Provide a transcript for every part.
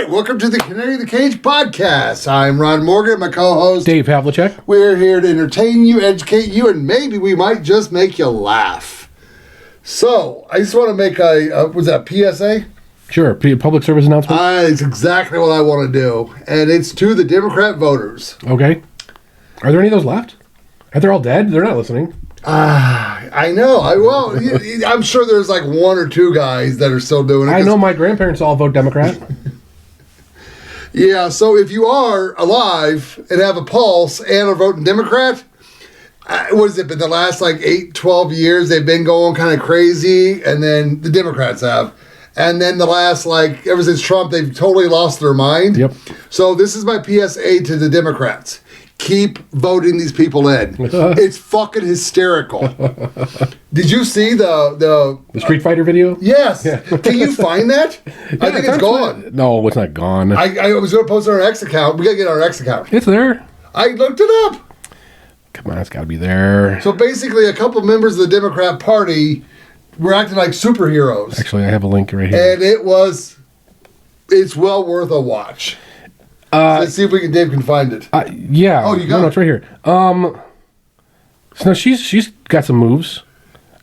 right, welcome to the Canary the Cage podcast. I'm Ron Morgan, my co-host Dave Havlicek. We're here to entertain you, educate you, and maybe we might just make you laugh. So, I just want to make was that PSA? Sure, public service announcement. It's exactly what I want to do, and it's to the Democrat voters. Okay. Are there any of those left? Are they all dead? They're not listening. I know. I'm sure there's like one or two guys that are still doing it. I know my grandparents all vote Democrat. Yeah, so if you are alive and have a pulse and are voting Democrat, what has it been, the last like 12 years they've been going kind of crazy, and then the Democrats have. And then the last, ever since Trump, they've totally lost their mind. Yep. So this is my PSA to the Democrats. Keep voting these people in. It's fucking hysterical. Did you see the Street Fighter video? Yes. Yeah. Can you find that? I think it's gone. No, it's not gone. I was going to post it on our X account. We got to get on our X account. It's there. I looked it up. Come on, it's got to be there. So basically, a couple members of the Democrat Party were acting like superheroes. Actually, I have a link right here. And it's well worth a watch. Let's see if Dave can find it. Yeah. Oh, you got it? No, it's right here. So she's got some moves.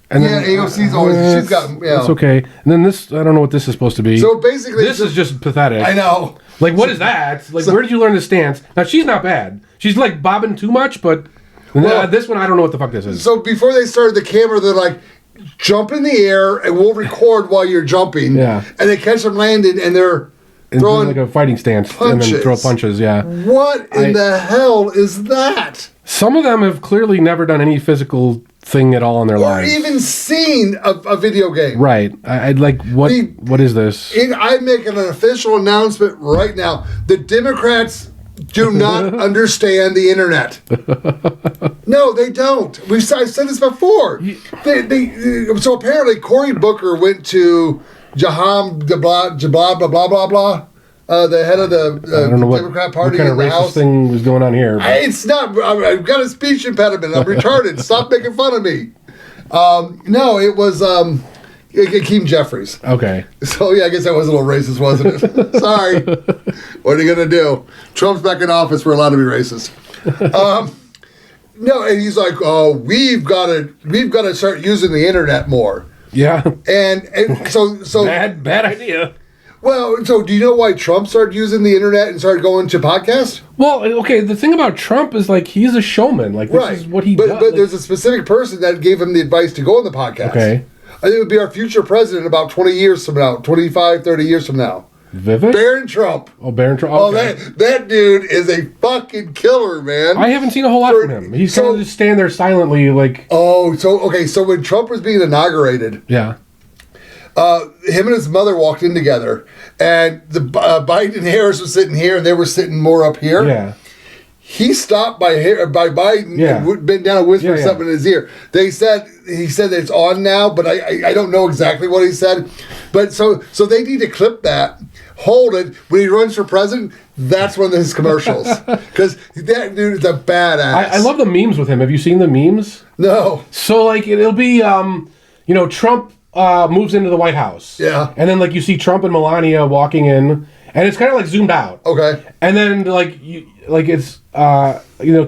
And yeah, then, AOC's always, she's got, It's okay. And then this, I don't know what this is supposed to be. So basically, this is just pathetic. I know. Like, what is that? Like, where did you learn this stance? Now, she's not bad. She's like bobbing too much, but this one, I don't know what the fuck this is. So before they started the camera, they're like, jump in the air and we'll record while you're jumping. Yeah. And they catch them landing and they're throwing like a fighting stance punches. And then throw punches, yeah. What in the hell is that? Some of them have clearly never done any physical thing at all in their lives. Or even seen a video game. Right. I'd like, what is this? I'm making an official announcement right now. The Democrats do not understand the internet. No, they don't. I've said this before. So apparently Cory Booker went to Jaham blah blah blah blah blah. The head of the Democrat Party what kind in the of racist House. thing was going on here. It's not. I've got a speech impediment. I'm retarded. Stop making fun of me. No, it was Hakeem Jeffries. Okay. So yeah, I guess that was a little racist, wasn't it? Sorry. What are you gonna do? Trump's back in office. We're allowed to be racist. No, and he's like, "Oh, we've got to start using the internet more." Yeah. And so bad idea. Well, so do you know why Trump started using the internet and started going to podcasts? Well, okay, the thing about Trump is, like, he's a showman. Like, this is what he does. But there's a specific person that gave him the advice to go on the podcast. Okay. I think it would be our future president about 20 years from now, 25, 30 years from now. Vivek? Barron Trump. Oh, Barron Trump. Okay. Oh, that dude is a fucking killer, man. I haven't seen a whole lot from him. He's kind of just stand there silently, like... Oh, so when Trump was being inaugurated... Yeah. Him and his mother walked in together, and the Biden and Harris was sitting here, and they were sitting more up here. Yeah. He stopped by Biden and bent down and whispered something in his ear. He said that it's on now, but I don't know exactly what he said. But so they need to clip that, hold it when he runs for president. That's one of his commercials because that dude is a badass. I love the memes with him. Have you seen the memes? No. So like it'll be Trump moves into the White House. Yeah. And then like you see Trump and Melania walking in, and it's kind of like zoomed out. Okay. And then it's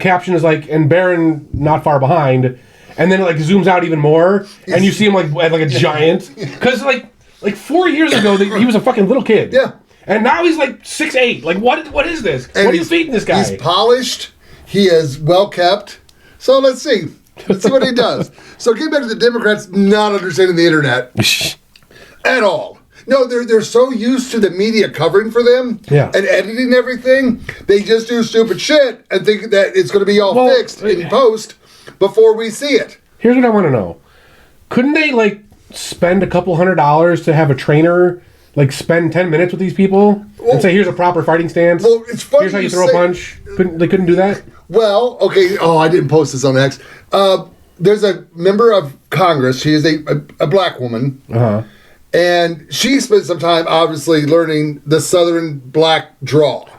caption is like, and Barron not far behind, and then it like zooms out even more, and you see him like a giant, because like 4 years ago he was a fucking little kid. Yeah. And now he's like 6'8". Like what is this? And what are you feeding this guy? He's polished. He is well kept. So let's see. Let's see what he does. So get back to the Democrats not understanding the internet at all. No, they're so used to the media covering for them and editing everything, they just do stupid shit and think that it's going to be all fixed in post before we see it. Here's what I want to know. Couldn't they like spend a couple $100 to have a trainer like spend 10 minutes with these people and say, here's a proper fighting stance? Well, it's funny. Here's how you throw a punch. They couldn't do that? Well, okay. Oh, I didn't post this on X. There's a member of Congress. She is a black woman. Uh-huh. And she spent some time, obviously, learning the Southern black drawl.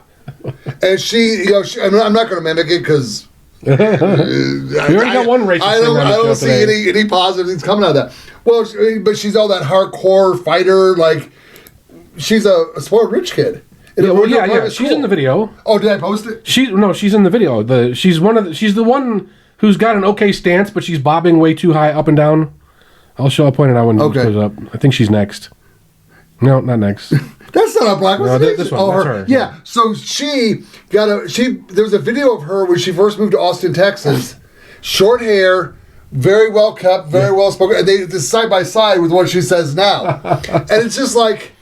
And I'm not going to mimic it because you already got one racist. I don't see any positive things coming out of that. Well, but she's all that hardcore fighter. Like she's a spoiled rich kid, private She's school. in the video. Oh, did I post it? She's in the video. She's the one who's got an okay stance, but she's bobbing way too high up and down. I'll point it out when it goes up. I think she's next. No, not next. That's not a black one. No, this one. That's her. Yeah. So there was a video of her when she first moved to Austin, Texas. Short hair, very well kept, very well spoken. And they side by side with what she says now. And it's just like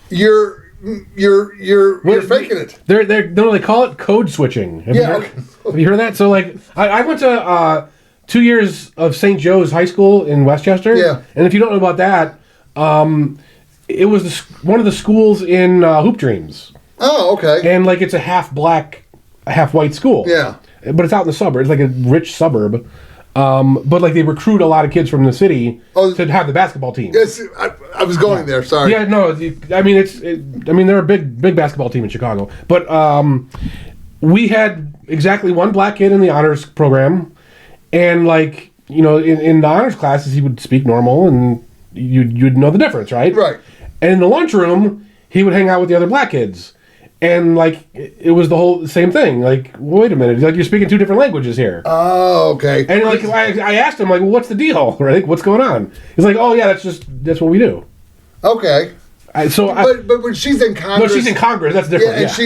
you're faking it. They call it code switching. Have you heard that? So like I went to 2 years of St. Joe's High School in Westchester. Yeah. And if you don't know about that, it was one of the schools in Hoop Dreams. Oh, okay. And like it's a half black, half white school. Yeah. But it's out in the suburbs. It's like a rich suburb. But like they recruit a lot of kids from the city to have the basketball team. Yes, I was going there. Sorry. Yeah, no. I mean, they're a big basketball team in Chicago. But we had exactly one black kid in the honors program, and like in the honors classes, he would speak normal, and you'd know the difference, right? Right. And in the lunchroom, he would hang out with the other black kids. And like it was the whole same thing. Like, wait a minute, like you're speaking two different languages here. Oh, okay. And like I asked him, like, well, what's the deal? Right? What's going on? He's like, oh yeah, that's what we do. Okay. But when she's in Congress, no, she's in Congress. That's different. Yeah, and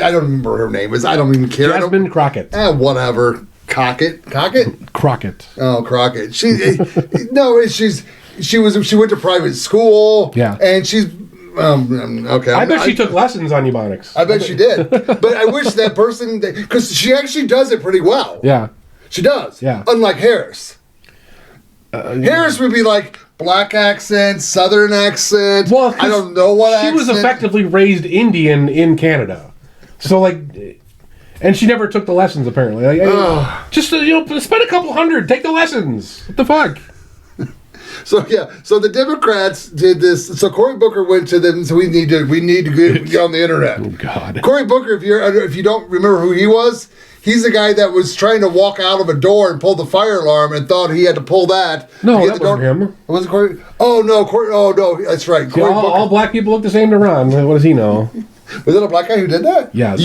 I don't remember her name is. I don't even care. Jasmine Crockett. Whatever. Crockett. Crockett. Oh, Crockett. She went to private school. Yeah. And she's. Okay. I bet she took lessons on Ebonics. I bet she did. But I wish that person, because she actually does it pretty well. Yeah. She does. Yeah. Unlike Harris. Harris would be like black accent, southern accent. Well, I don't know what accent. She was effectively raised Indian in Canada. So like, and she never took the lessons apparently. Like, just spend a couple $100, take the lessons. What the fuck? So the Democrats did this. So Cory Booker went to them. So we need to get on the internet. Oh God, Cory Booker. If you don't remember who he was, he's the guy that was trying to walk out of a door and pull the fire alarm and thought he had to pull that. No, that wasn't him. Was it Cory? Oh no, Cory. Oh no, that's right. Cory Booker. All black people look the same to Ron. What does he know? Was it a black guy who did that? Yes.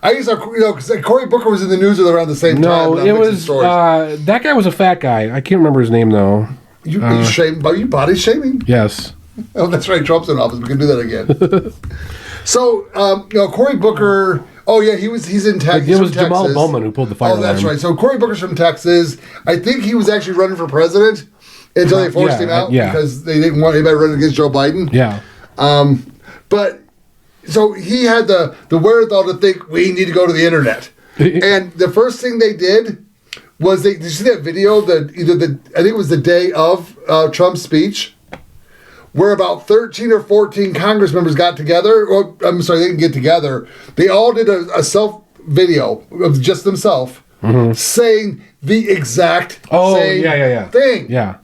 I used to, because Cory Booker was in the news around the same time. No, it was that guy was a fat guy. I can't remember his name though. You body shaming? Yes. Oh, that's right. Trump's in office. We can do that again. So, Cory Booker. Oh yeah, he's in Texas. It was Jamal Bowman who pulled the fire alarm. Oh, that's right. So Cory Booker's from Texas. I think he was actually running for president until they forced him out because they didn't want anybody running against Joe Biden. Yeah. But so he had the wherewithal to think we need to go to the internet, and the first thing they did. Did you see that video? I think it was the day of Trump's speech, where about 13 or 14 Congress members got together. Or I'm sorry, they didn't get together. They all did a self video of just themselves saying the exact same thing. Yeah.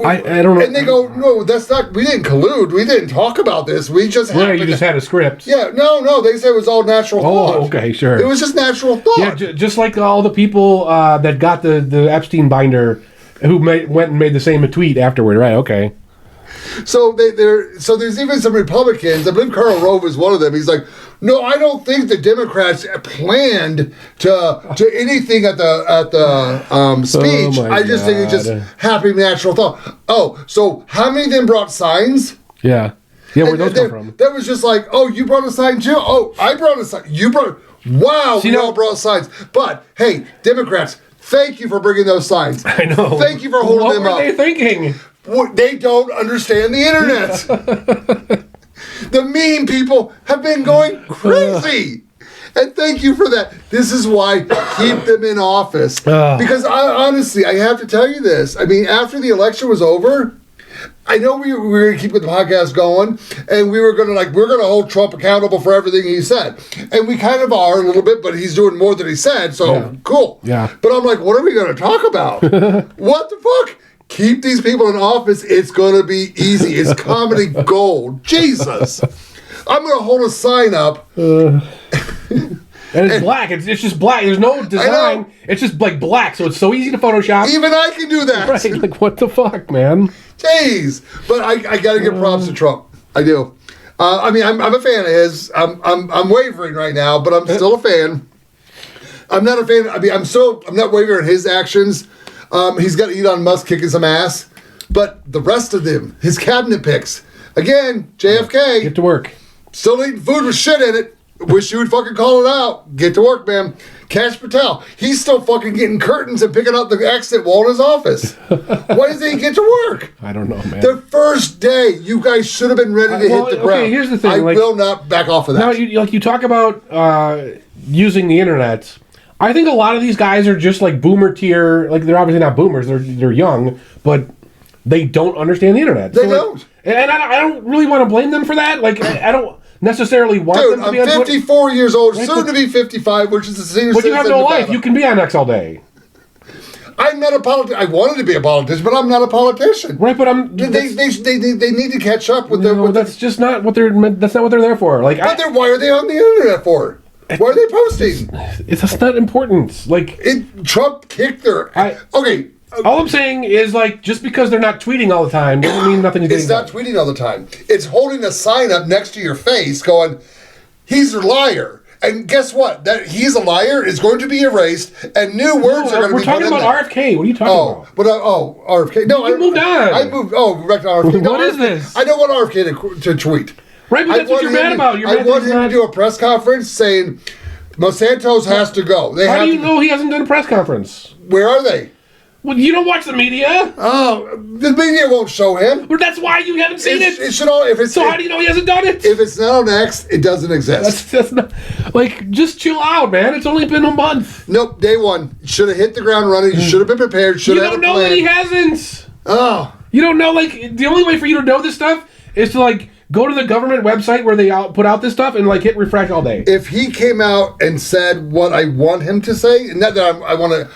I don't know. And they go, no, that's not. We didn't collude. We didn't talk about this. We just you just had a script. Yeah, no. They said it was all natural thought. Oh, okay, sure. It was just natural thought. Yeah, just like all the people that got the Epstein binder, who went and made the same tweet afterward. Right? Okay. So there's even some Republicans. I believe Karl Rove is one of them. He's like, no, I don't think the Democrats planned to anything at the speech. I just think it's just happy natural thought. Oh, so how many of them brought signs? Yeah. Yeah, where those come from? That was just like, oh, you brought a sign too? Oh, I brought a sign. You brought. Wow, we all brought signs. But hey, Democrats, thank you for bringing those signs. I know. Thank you for holding them up. What were they thinking? They don't understand the internet. The meme people have been going crazy. And thank you for that. This is why keep them in office. Because honestly, I have to tell you this. I mean, after the election was over, I know we were going to keep the podcast going, and we're going to hold Trump accountable for everything he said. And we kind of are a little bit, but he's doing more than he said, so cool. Yeah. But I'm like, what are we going to talk about? What the fuck? Keep these people in office. It's going to be easy. It's comedy gold. Jesus. I'm going to hold a sign up. And it's black. It's just black. There's no design. It's just like black, so it's so easy to Photoshop. Even I can do that. Right. Like, what the fuck, man? Jeez. But I got to give props to Trump. I do. I mean, I'm a fan of his. I'm wavering right now, but I'm still a fan. I'm not a fan. I mean, I'm not wavering his actions. He's got Elon Musk kicking some ass, but the rest of them, his cabinet picks. Again, JFK. Get to work. Still eating food with shit in it. Wish you would fucking call it out. Get to work, man. Kash Patel. He's still fucking getting curtains and picking out the exit wall in his office. Why doesn't he get to work? I don't know, man. The first day, you guys should have been ready to hit the ground. Okay, here's the thing. I will not back off of that. Now, you talk about using the internet. I think a lot of these guys are just like boomer tier. Like, they're obviously not boomers. They're young, but they don't understand the internet. They don't. And I don't really want to blame them for that. Like, I don't necessarily want them to be on I'm 54 years old, soon to be 55, which is the senior But you have no life. Nevada. You can be on X all day. I'm not a politician. I wanted to be a politician, but I'm not a politician. Right, but They need to catch up with that's just not what they're. That's not what they're there for. Like, why are they on the internet for? Why are they posting? That's not important. Like, Trump kicked their. Okay. All I'm saying is, like, just because they're not tweeting all the time doesn't mean nothing's getting done. It's not tweeting all the time. It's holding a sign up next to your face going, he's a liar. And guess what? That he's a liar is going to be erased, and new words are going to be put in there. We're talking about RFK. What are you talking about? RFK. No, you moved on. I moved. Back to RFK. What is this? I don't want RFK to tweet. Right, but that's what you're mad about. I want him to do a press conference saying Monsanto's has to go. How do you know he hasn't done a press conference? Where are they? Well, you don't watch the media. Oh, the media won't show him. Well, that's why you haven't seen it. It should all. How do you know he hasn't done it? If it's not on X, it doesn't exist. That's not. Like, just chill out, man. It's only been a month. Nope, day one. Should have hit the ground running. You should have been prepared. Should have had a plan. You don't know that he hasn't. Oh. You don't know. Like, the only way for you to know this stuff is to, like, go to the government website where they put out this stuff and, like, hit refresh all day. If he came out and said what I want him to say, and not that I want to,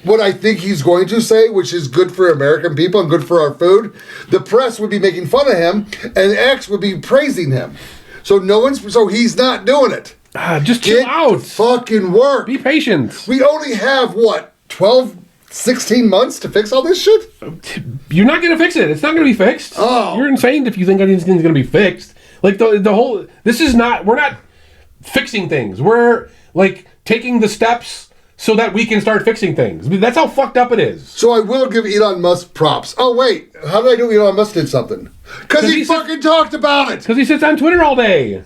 what I think he's going to say, which is good for American people and good for our food, the press would be making fun of him, and X would be praising him. So he's not doing it. Just chill out. Fucking work. Be patient. We only have, 16 months to fix all this shit? You're not going to fix it. It's not going to be fixed. Oh. You're insane if you think anything's going to be fixed. Like, the whole... This is not... We're not fixing things. We're, like, taking the steps so that we can start fixing things. I mean, that's how fucked up it is. So I will give Elon Musk props. Oh, wait. How did I know Elon Musk did something? Because he fucking talked about it. Because he sits on Twitter all day.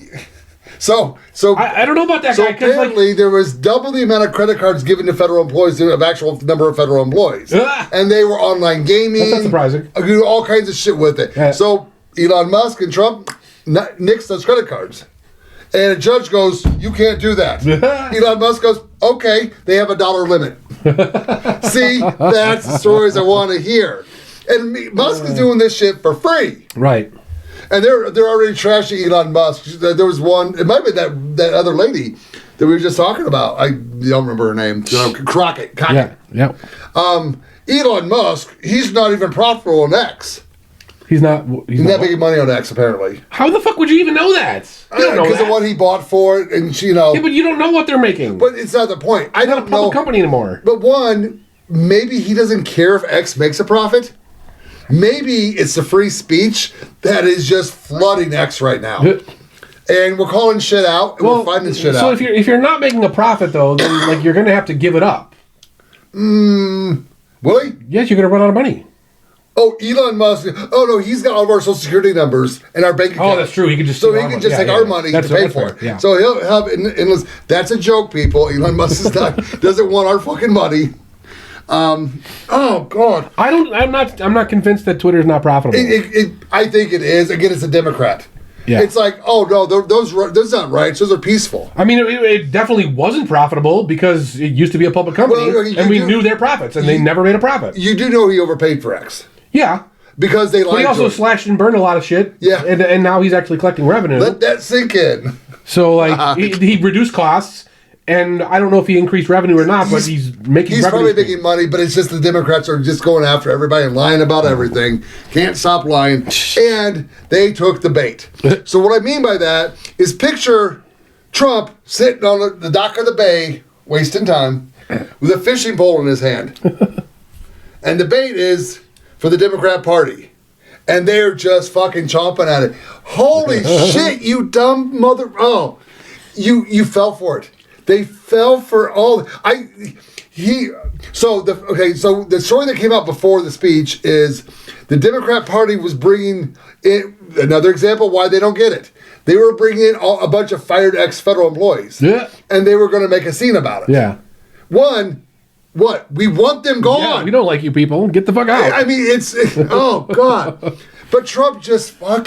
So I don't know about that guy. Apparently, there was double the amount of credit cards given to federal employees than of actual number of federal employees, and they were online gaming. That's not surprising. All kinds of shit with it. Yeah. So Elon Musk and Trump nixed those credit cards, and a judge goes, "You can't do that." Elon Musk goes, "Okay, they have a $1 limit." See, that's the stories I want to hear. And Musk is doing this shit for free, right? And they're already trashing Elon Musk. There was one. It might be that other lady that we were just talking about. I don't remember her name. Crockett. Yeah. Elon Musk. He's not even profitable on X. He's not making money on X apparently. How the fuck would you even know that? You don't know because of what he bought for it, and Yeah, but you don't know what they're making. But it's not the point. I don't know. It's not a public company anymore. But maybe he doesn't care if X makes a profit. Maybe it's the free speech that is just flooding X right now. And we're calling shit out, and we're finding shit out. So if you're not making a profit, though, then like you're going to have to give it up. Will he? Yes, you're going to run out of money. Oh, Elon Musk. Oh, no, he's got all of our Social Security numbers and our bank account. Oh, that's true. He can just take our money to pay for it. Yeah. So he'll have endless. That's a joke, people. Elon Musk doesn't want our fucking money. Oh God! I'm not convinced that Twitter is not profitable. I think it is. Again, it's a Democrat. Yeah. It's like, oh no, those not rights. Those are peaceful. I mean, it definitely wasn't profitable because it used to be a public company, and we knew their profits, and they never made a profit. You do know he overpaid for X. Yeah. Because they lied. But he also slashed and burned a lot of shit. Yeah. And now he's actually collecting revenue. Let that sink in. So like he reduced costs. And I don't know if he increased revenue or not, but he's making He's revenue. probably making money, but it's just the Democrats are just going after everybody and lying about everything. Can't stop lying. And they took the bait. So what I mean by that is picture Trump sitting on the dock of the bay, wasting time, with a fishing pole in his hand. And the bait is for the Democrat Party. And they're just fucking chomping at it. Holy shit, you dumb mother... Oh, you fell for it. They fell for all... So the story that came out before the speech is the Democrat Party was bringing in... Another example why they don't get it. They were bringing in a bunch of fired ex-federal employees. Yeah. And they were going to make a scene about it. Yeah. One... What? We want them gone. Yeah, we don't like you people. Get the fuck out. I mean, it's oh God. But Trump just up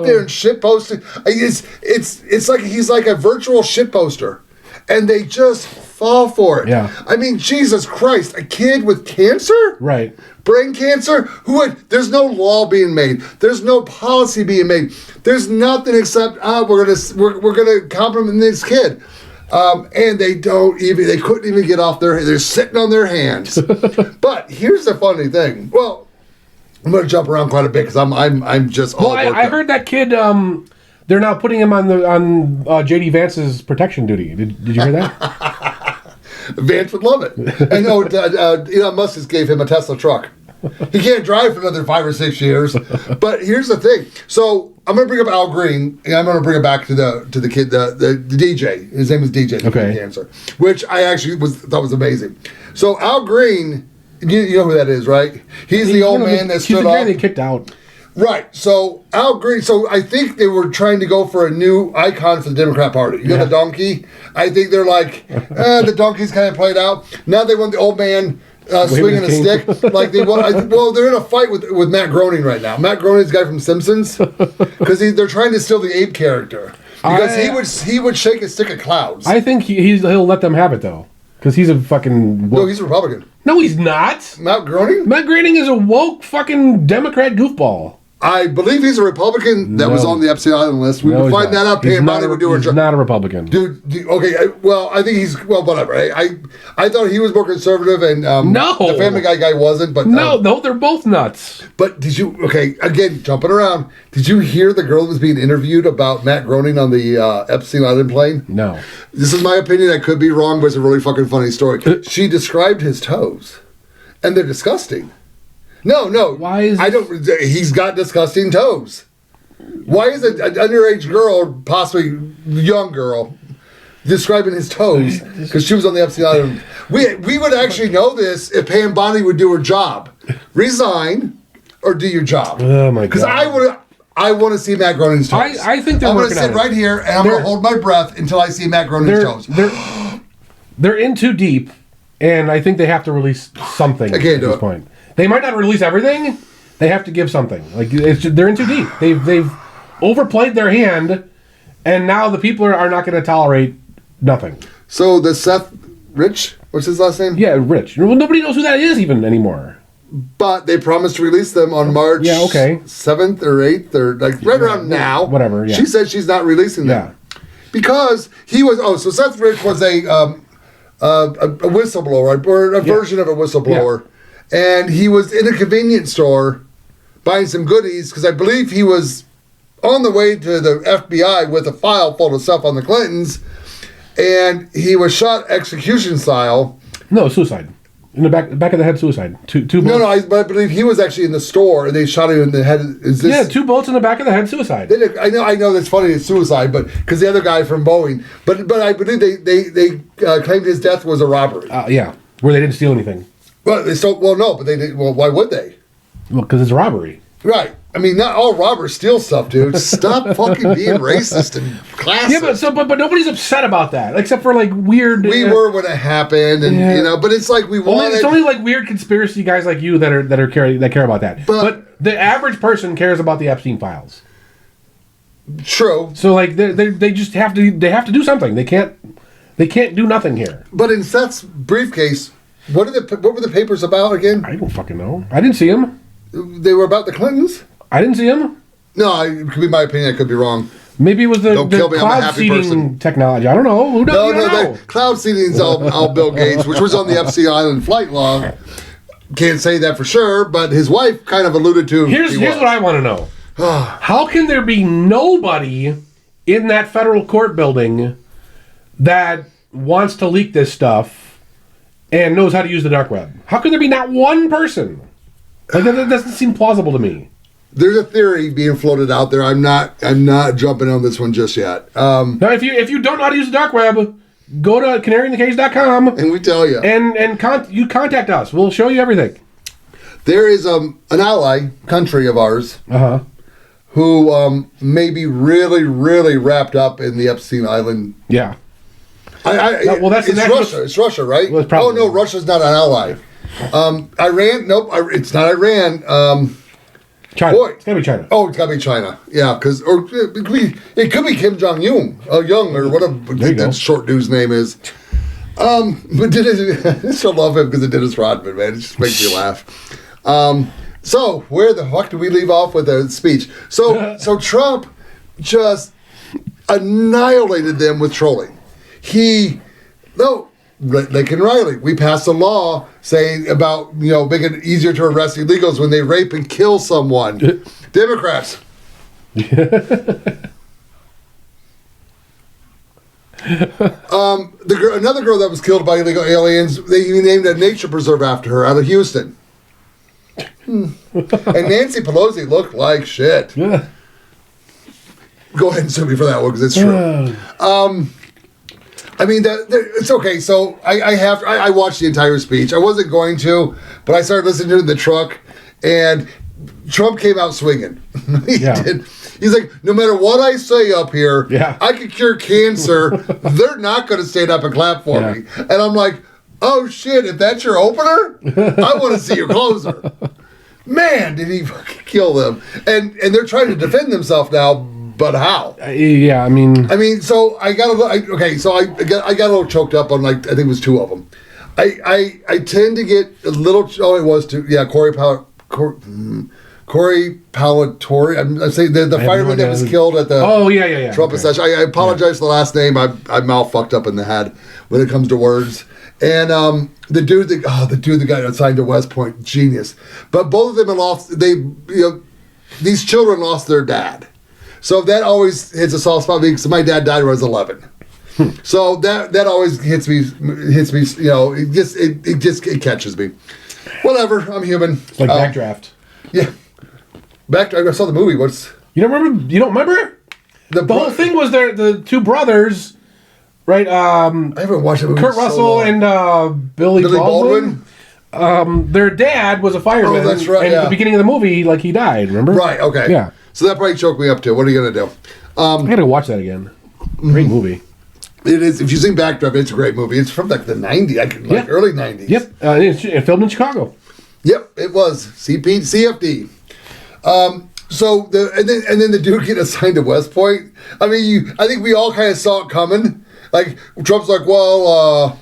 there and shit posting. It's like he's like a virtual shit poster, and they just fall for it. Yeah. I mean, Jesus Christ, a kid with cancer, Right? brain cancer. There's no law being made. There's no policy being made. There's nothing except we're gonna compliment this kid. And they couldn't even get off they're sitting on their hands. But here's the funny thing. Well, I'm going to jump around quite a bit because I'm just all I heard that kid, they're now putting him on J.D. Vance's protection duty. Did you hear that? Vance would love it. And Elon Musk just gave him a Tesla truck. He can't drive for another 5 or 6 years. But here's the thing. So I'm going to bring up Al Green, and I'm going to bring it back to the kid, the DJ. His name is DJ. Okay. Cancer, which I actually thought was amazing. So Al Green, you know who that is, right? He's the old man that stood up. He's the guy they kicked out. Right. So Al Green. So I think they were trying to go for a new icon for the Democrat Party. You know the donkey. I think they're like the donkey's kind of played out. Now they want the old man. Swinging a stick like they want. Well, they're in a fight with Matt Groening right now. Matt Groening's the guy from Simpsons because they're trying to steal the ape character because he would shake a stick at clouds. I think he'll let them have it though because he's a fucking woke. No, he's a Republican. No, he's not. Matt Groening. Matt Groening is a woke fucking Democrat goofball. I believe he's a Republican that was on the Epstein Island list. We can find that out. He's not a Republican. Dude, okay, I think he's, whatever. I thought he was more conservative and no. The Family Guy wasn't. But No, they're both nuts. But did you, again, jumping around, did you hear the girl that was being interviewed about Matt Groening on the Epstein Island plane? No. This is my opinion. I could be wrong, but it's a really fucking funny story. She described his toes, and they're disgusting. No. Why is he's got disgusting toes. Why is an underage girl, possibly young girl, describing his toes? Because she was on the Epstein Island. We would actually know this if Pam Bondi would do her job. Resign or do your job. Oh my God. Because I want to see Matt Groening's toes. I think they're working on it. I'm going to sit right here and I'm going to hold my breath until I see Matt Groening's toes. They're in too deep, and I think they have to release something at this point. They might not release everything. They have to give something. Like they're in too deep. They've overplayed their hand, and now the people are not going to tolerate nothing. So the Seth Rich, what's his last name? Yeah, Rich. Well, nobody knows who that is even anymore. But they promised to release them on March 7th or 8th or right around now. Whatever. Yeah. She said she's not releasing them because he was. Oh, so Seth Rich was a whistleblower or a version of a whistleblower. Yeah. And he was in a convenience store buying some goodies because I believe he was on the way to the FBI with a file full of stuff on the Clintons, and he was shot execution style. No, suicide. In the back of the head, suicide. Two bullets. No, but I believe he was actually in the store and they shot him in the head. Is this? Yeah, 2 bullets in the back of the head, suicide. I know that's funny. It's suicide, but because the other guy from Boeing. But I believe they claimed his death was a robbery. Yeah, where they didn't steal anything. Well, no, but they did. Well, why would they? Well, because it's a robbery. Right. I mean, not all robbers steal stuff, dude. Stop fucking being racist and classist. Yeah, but nobody's upset about that, except for like weird. We were when it happened, and but it's like we wanted. It's only like weird conspiracy guys like you that care about that. But the average person cares about the Epstein files. True. So like they just have to do something. They can't do nothing here. But in Seth's briefcase. What were the papers about again? I don't fucking know. I didn't see them. They were about the Clintons? I didn't see them. No, it could be my opinion. I could be wrong. Maybe it was the cloud seeding technology. I don't know. Who knows? No. Cloud seeding's all Bill Gates, which was on the Epstein Island flight law. Can't say that for sure, but his wife kind of alluded to. Here's what I want to know. How can there be nobody in that federal court building that wants to leak this stuff and knows how to use the dark web? How could there be not one person? Like that doesn't seem plausible to me. there's a theory being floated out there. I'm not jumping on this one just yet. Now, if you don't know how to use the dark web, go to canaryinthecage.com and we tell you. And you contact us. We'll show you everything. There is an ally country of ours who may be really, really wrapped up in the Epstein Island. Yeah. It's Russia. It's Russia, right? Well, oh no, Russia's not an ally. Iran? Nope. It's not Iran. China. Boy. It's gotta be China. Oh, it's gotta be China. Yeah, because it could be Kim Jong Young or whatever that short dude's name is. But I still love him because of Dennis Rodman, man. It just makes me laugh. So where the fuck do we leave off with the speech? So Trump just annihilated them with trolling. Lincoln Riley, we passed a law saying about, making it easier to arrest illegals when they rape and kill someone. Democrats. Another girl that was killed by illegal aliens, they named a nature preserve after her out of Houston. And Nancy Pelosi looked like shit. Yeah. Go ahead and sue me for that one because it's true. It's okay. So I watched the entire speech. I wasn't going to, but I started listening to it in the truck, and Trump came out swinging. He did. He's like, no matter what I say up here, I could cure cancer. They're not going to stand up and clap for me. And I'm like, oh shit! If that's your opener, I want to see your closer. Man, did he fucking kill them? And they're trying to defend themselves now. But how? So I got a little choked up on, I think it was two of them. I tend to get a little. Oh, it was two. Yeah, Corey Palatori. I'm saying the fireman that was killed at the Trump session. I apologize for the last name. I'm all fucked up in the head when it comes to words. And the dude that got assigned to West Point, genius. But both of them have lost. These children lost their dad. So that always hits a soft spot because my dad died when I was 11. So that always hits me. It catches me. Whatever. I'm human. It's like Backdraft. Yeah. Backdraft. I saw the movie. You don't remember? You don't remember? The whole thing was the two brothers, right? I haven't watched it. Kurt Russell and Billy Baldwin. Their dad was a fireman. Oh, that's right. And at the beginning of the movie, he died. Remember? Right. Okay. Yeah. So that probably choked me up too. What are you gonna do? I gotta watch that again. Great movie. It is. If you've seen Backdraft, it's a great movie. It's from the 90s, early 90s. Yep. It's filmed in Chicago. Yep, it was CFD. So and then the dude get assigned to West Point. I think we all kind of saw it coming. Like Trump's like, well,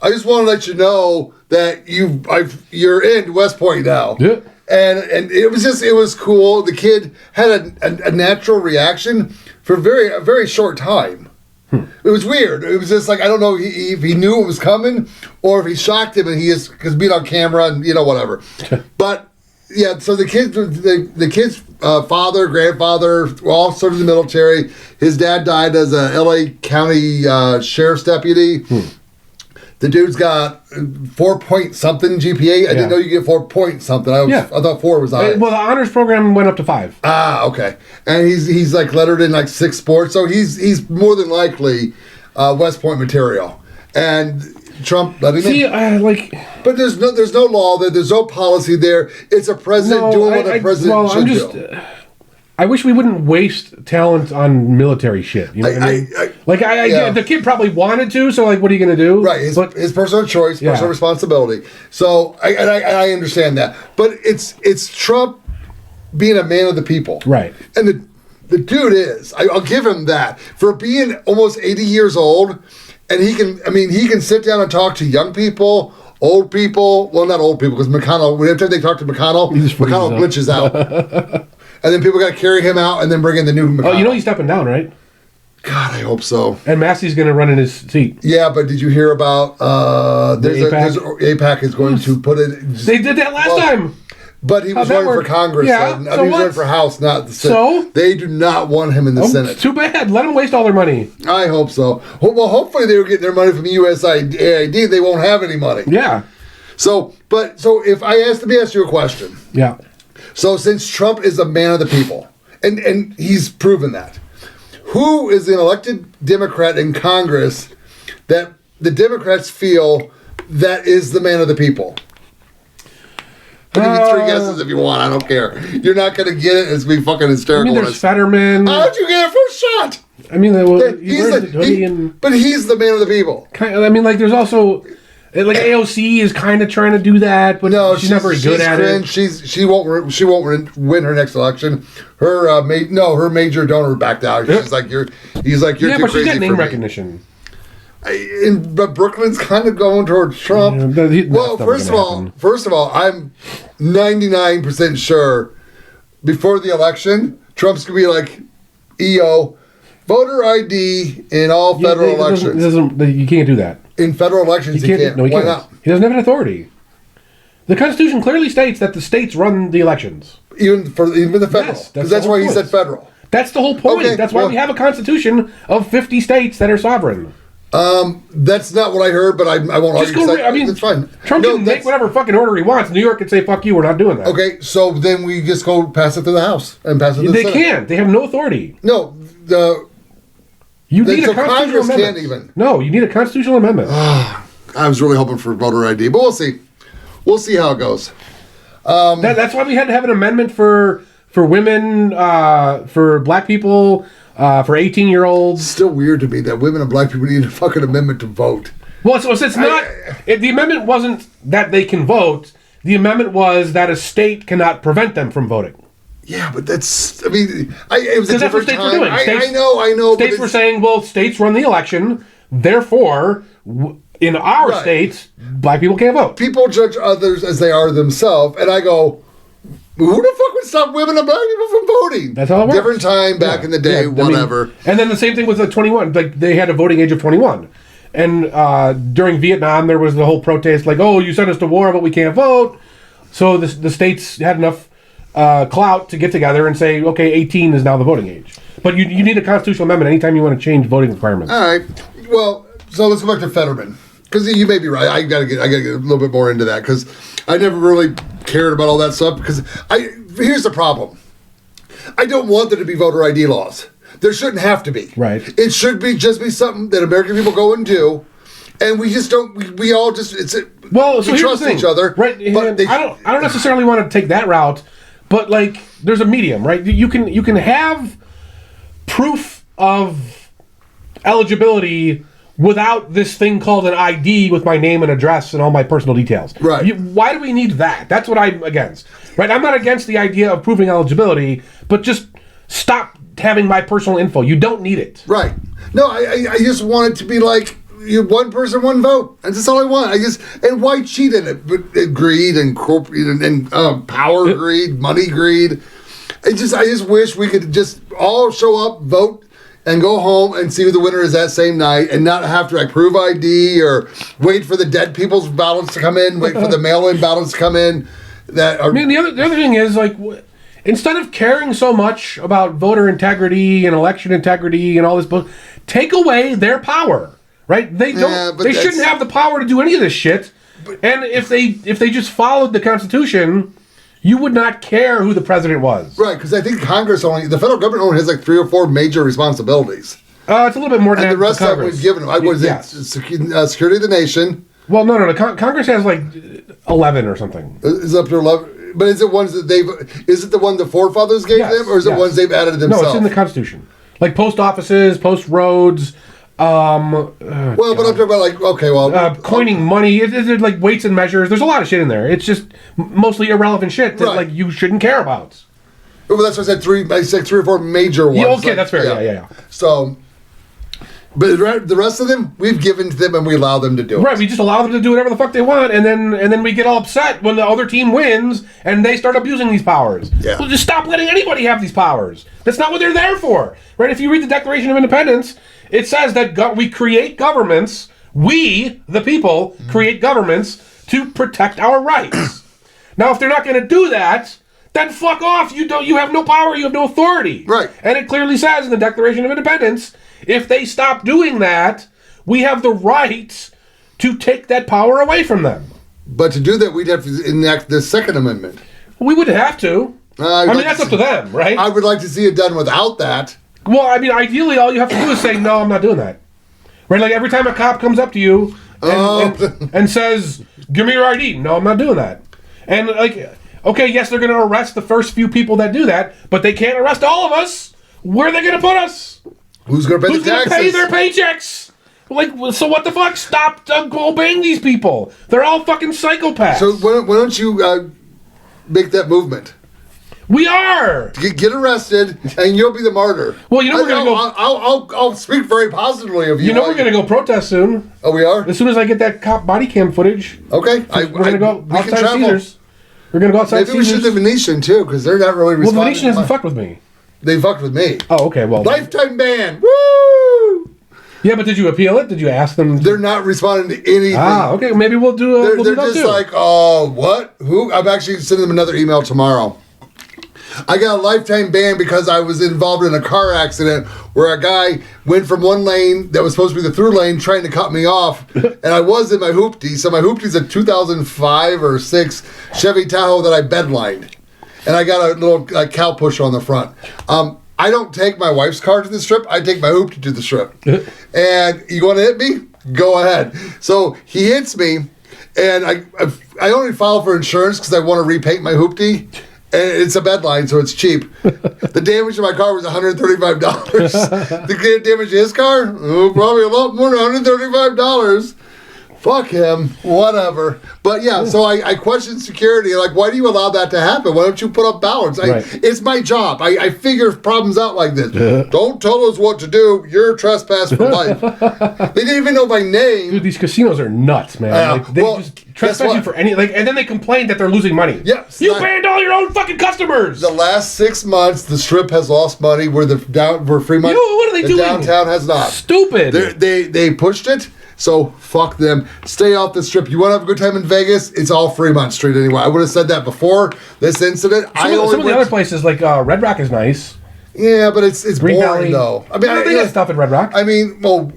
I just want to let you know that you're in West Point now. Yeah. And it was cool. The kid had a natural reaction for a very short time. It was weird. It was just like, I don't know if he knew it was coming or if he shocked him and because being on camera and whatever. But yeah, so the kid's father, grandfather were all sort of in the military. His dad died as a LA County sheriff's deputy. The dude's got 4-point-something GPA. I didn't know you get 4-point-something. I thought 4 was high. Well, the honors program went up to 5. Ah, okay. And he's lettered in 6 sports, so he's more than likely West Point material. And Trump let him in. But there's no law there. There's no policy there. It's a president doing what a president should do. I wish we wouldn't waste talent on military shit. You know what I mean? The kid probably wanted to, so what are you going to do? Right, his personal choice, personal responsibility. So I understand that, but it's Trump being a man of the people, right? And the dude is. I'll give him that for being almost 80 years old, and he can sit down and talk to young people. Old people, well, not old people, because McConnell. Every time they talk to McConnell, McConnell glitches out. And then people got to carry him out and then bring in the new McConnell. He's stepping down, right? God, I hope so. And Massey's going to run in his seat. Yeah, but did you hear about AIPAC is going to put it... They did that last time. But he was running for Congress. Yeah, he was running for House, not the Senate. So? They do not want him in the Senate. Too bad. Let them waste all their money. I hope so. Well, hopefully they were getting their money from USAID. They won't have any money. Yeah. So if let me ask you a question. Yeah. So since Trump is a man of the people, and he's proven that, who is an elected Democrat in Congress that the Democrats feel that is the man of the people? I'll give you 3 guesses if you want. I don't care. You're not going to get it. It's going to be fucking hysterical. I mean, there's Fetterman. How'd you get it first shot? I mean, well, but he's the man of the people. I mean, like, there's also, like, AOC is kind of trying to do that, but no, she's not very good at it. She won't win her next election. Her major donor backed out. He's like, you're too crazy for me. Yeah, but she's got name recognition. But Brooklyn's kind of going towards Trump. Well, first of all, I'm 99% sure before the election, Trump's going to be like, EO, voter ID in all federal elections. You can't do that. In federal elections, he can't. No, he Why can't. not? He doesn't have an authority. The Constitution clearly states that the states run the elections. Even the federal. Yes, that's why he said federal. That's the whole point. Okay, that's why we have a constitution of 50 states that are sovereign. That's not what I heard, but I won't argue. It's fine. Trump can make whatever fucking order he wants. New York can say, fuck you, we're not doing that. Okay, so then we just go pass it to the House and pass it to the Senate. They can't. They have no authority. No, you need a constitutional Congress amendment. Can't even. No, you need a constitutional amendment. I was really hoping for voter ID, but we'll see. We'll see how it goes. That's why we had to have an amendment for women, for black people, for 18-year-olds. It's still weird to me that women and black people need a fucking amendment to vote. Well, so it's not. The amendment wasn't that they can vote. The amendment was that a state cannot prevent them from voting. Yeah, but that's. I mean, it was a different that's what states time. were doing. I know. States were saying, well, states run the election, therefore, in our states, black people can't vote. People judge others as they are themselves, and I go, who the fuck would stop women and black people from voting? That's how it works. Different time back in the day, whatever. And then the same thing with the 21. Like, they had a voting age of 21. And during Vietnam, there was the whole protest, like, oh, you sent us to war, but we can't vote. So the states had enough clout to get together and say, okay, 18 is now the voting age. But you need a constitutional amendment anytime you want to change voting requirements. All right. Well, so let's go back to Fetterman. Because you may be right. I gotta get a little bit more into that because I never really cared about all that stuff. Because here's the problem. I don't want there to be voter ID laws. There shouldn't have to be. Right. It should just be something that American people go and do, and we just don't. We all just we trust each other. Right. But I don't necessarily want to take that route, but like there's a medium, right? You can have proof of eligibility without this thing called an ID with my name and address and all my personal details. Right. Why do we need that? That's what I'm against. Right. I'm not against the idea of proving eligibility, but just stop having my personal info. You don't need it. Right. No, I just want it to be like one person, one vote. That's all I want. And why cheat in it? But greed and corporate and power greed, money greed. I just wish we could just all show up, vote, and go home and see who the winner is that same night, and not have to prove ID or wait for the dead people's ballots to come in, wait for the mail-in ballots to come in. The other thing is like. Instead of caring so much about voter integrity and election integrity and all this, take away their power, right? They don't. They shouldn't have the power to do any of this shit. And if they just followed the Constitution, you would not care who the president was. Right? Because I think the federal government only has like 3 or 4 major responsibilities. It's a little bit more than that. And the rest of them we've given them. Security of the nation. Well, no. Congress has like 11 or something. Is it up to 11? But is it ones that is it the one the forefathers gave them, or is it ones they've added themselves? No, it's in the Constitution. Like post offices, post roads. But I'm talking about coining money. It's like weights and measures. There's a lot of shit in there. It's just mostly irrelevant shit that you shouldn't care about. Well, that's what I said. I said 3 or 4 major ones. Yeah, okay, that's fair. Yeah. So. But the rest of them, we've given to them and we allow them to do it. Right, we just allow them to do whatever the fuck they want, and then we get all upset when the other team wins and they start abusing these powers. Yeah. Well, just stop letting anybody have these powers. That's not what they're there for. Right? If you read the Declaration of Independence, it says that we create governments, we, the people, create governments to protect our rights. Now, if they're not going to do that, then fuck off. You have no power, you have no authority. Right. And it clearly says in the Declaration of Independence, if they stop doing that, we have the right to take that power away from them. But to do that, we'd have to enact the Second Amendment. We wouldn't have to. I mean, that's up to them, right? I would like to see it done without that. Well, I mean, ideally, all you have to do is say, no, I'm not doing that. Right? Like, every time a cop comes up to you and says, give me your ID. No, I'm not doing that. And, like, okay, yes, they're going to arrest the first few people that do that, but they can't arrest all of us. Where are they going to put us? Who's going to pay the taxes? Who's going to pay their paychecks? Like, so what the fuck? Stop obeying these people. They're all fucking psychopaths. So why don't you make that movement? We are. Get arrested, and you'll be the martyr. Well, you know we're gonna go. I'll speak very positively of you. You know we're gonna go protest soon. Oh, we are. As soon as I get that cop body cam footage. Okay, we're gonna go outside Caesars. We're gonna go outside Caesars. Maybe we should the Venetian too, because they're not really responding. Well, the Venetian hasn't fucked with me. They fucked with me. Oh, okay. Well, lifetime ban. Woo! Yeah, but did you appeal it? Did you ask them? They're not responding to anything. Ah, okay. Maybe we'll do. They're just like, oh, what? Who? I'm actually sending them another email tomorrow. I got a lifetime ban because I was involved in a car accident where a guy went from one lane that was supposed to be the through lane trying to cut me off, and I was in my hoopty. So my hoopty's a 2005 or 6 Chevy Tahoe that I bedlined, and I got a little cow pusher on the front. I don't take my wife's car to the strip. I take my hoopty to the strip. And you want to hit me? Go ahead. So he hits me, and I only file for insurance because I want to repaint my hoopty. And it's a bedline, so it's cheap. The damage to my car was $135. The damage to his car? Oh, probably a lot more than $135. Fuck him. Whatever. But yeah, so I questioned security. Like, why do you allow that to happen? Why don't you put up balance? It's my job. I figure problems out like this. Don't tell us what to do. You're trespassed for life. They didn't even know my name. Dude, these casinos are nuts, man. They just trespass you for any... and then they complain that they're losing money. Yes. You banned all your own fucking customers! The last 6 months, the strip has lost money where where Fremont... What are they doing? Downtown has not. Stupid. They pushed it. So, fuck them. Stay off the strip. You want to have a good time in Vegas? It's all Fremont Street anyway. I would have said that before this incident. Some of the other places, like Red Rock is nice. Yeah, but it's Green boring, Valley. though. I mean, they got stuff at Red Rock. I mean, well,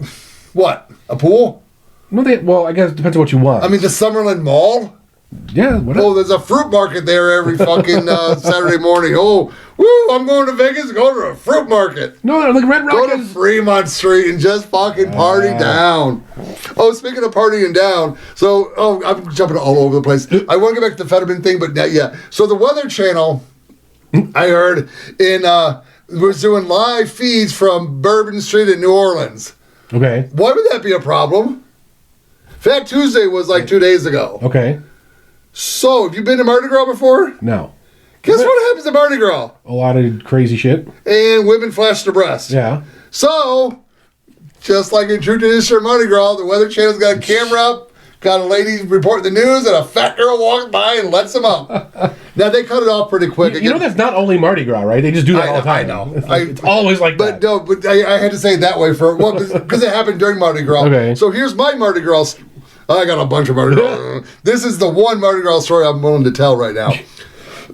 what? A pool? No, I guess it depends on what you want. I mean, the Summerlin Mall? Yeah, whatever. Oh, there's a fruit market there every fucking Saturday morning. Oh, woo, I'm going to Vegas, go to a fruit market. No, like Red Rock Go to Fremont Street and just fucking party down. Oh, speaking of partying down, so, I'm jumping all over the place. I want to get back to the Fetterman thing, but not yet. So the Weather Channel, I heard, was doing live feeds from Bourbon Street in New Orleans. Okay. Why would that be a problem? Fat Tuesday was like 2 days ago. Okay. So, have you been to Mardi Gras before? No. Guess what happens at Mardi Gras? A lot of crazy shit. And women flash their breasts. Yeah. So, just like in true tradition of Mardi Gras, the Weather Channel's got a camera up, got a lady reporting the news, and a fat girl walks by and lets them up. Now, they cut it off pretty quick. You know that's not only Mardi Gras, right? They just do that all the time. I know. It's always like that. No, but I had to say it that way because it happened during Mardi Gras. Okay. So here's my Mardi Gras. I got a bunch of Mardi Gras. This is the one Mardi Gras story I'm willing to tell right now.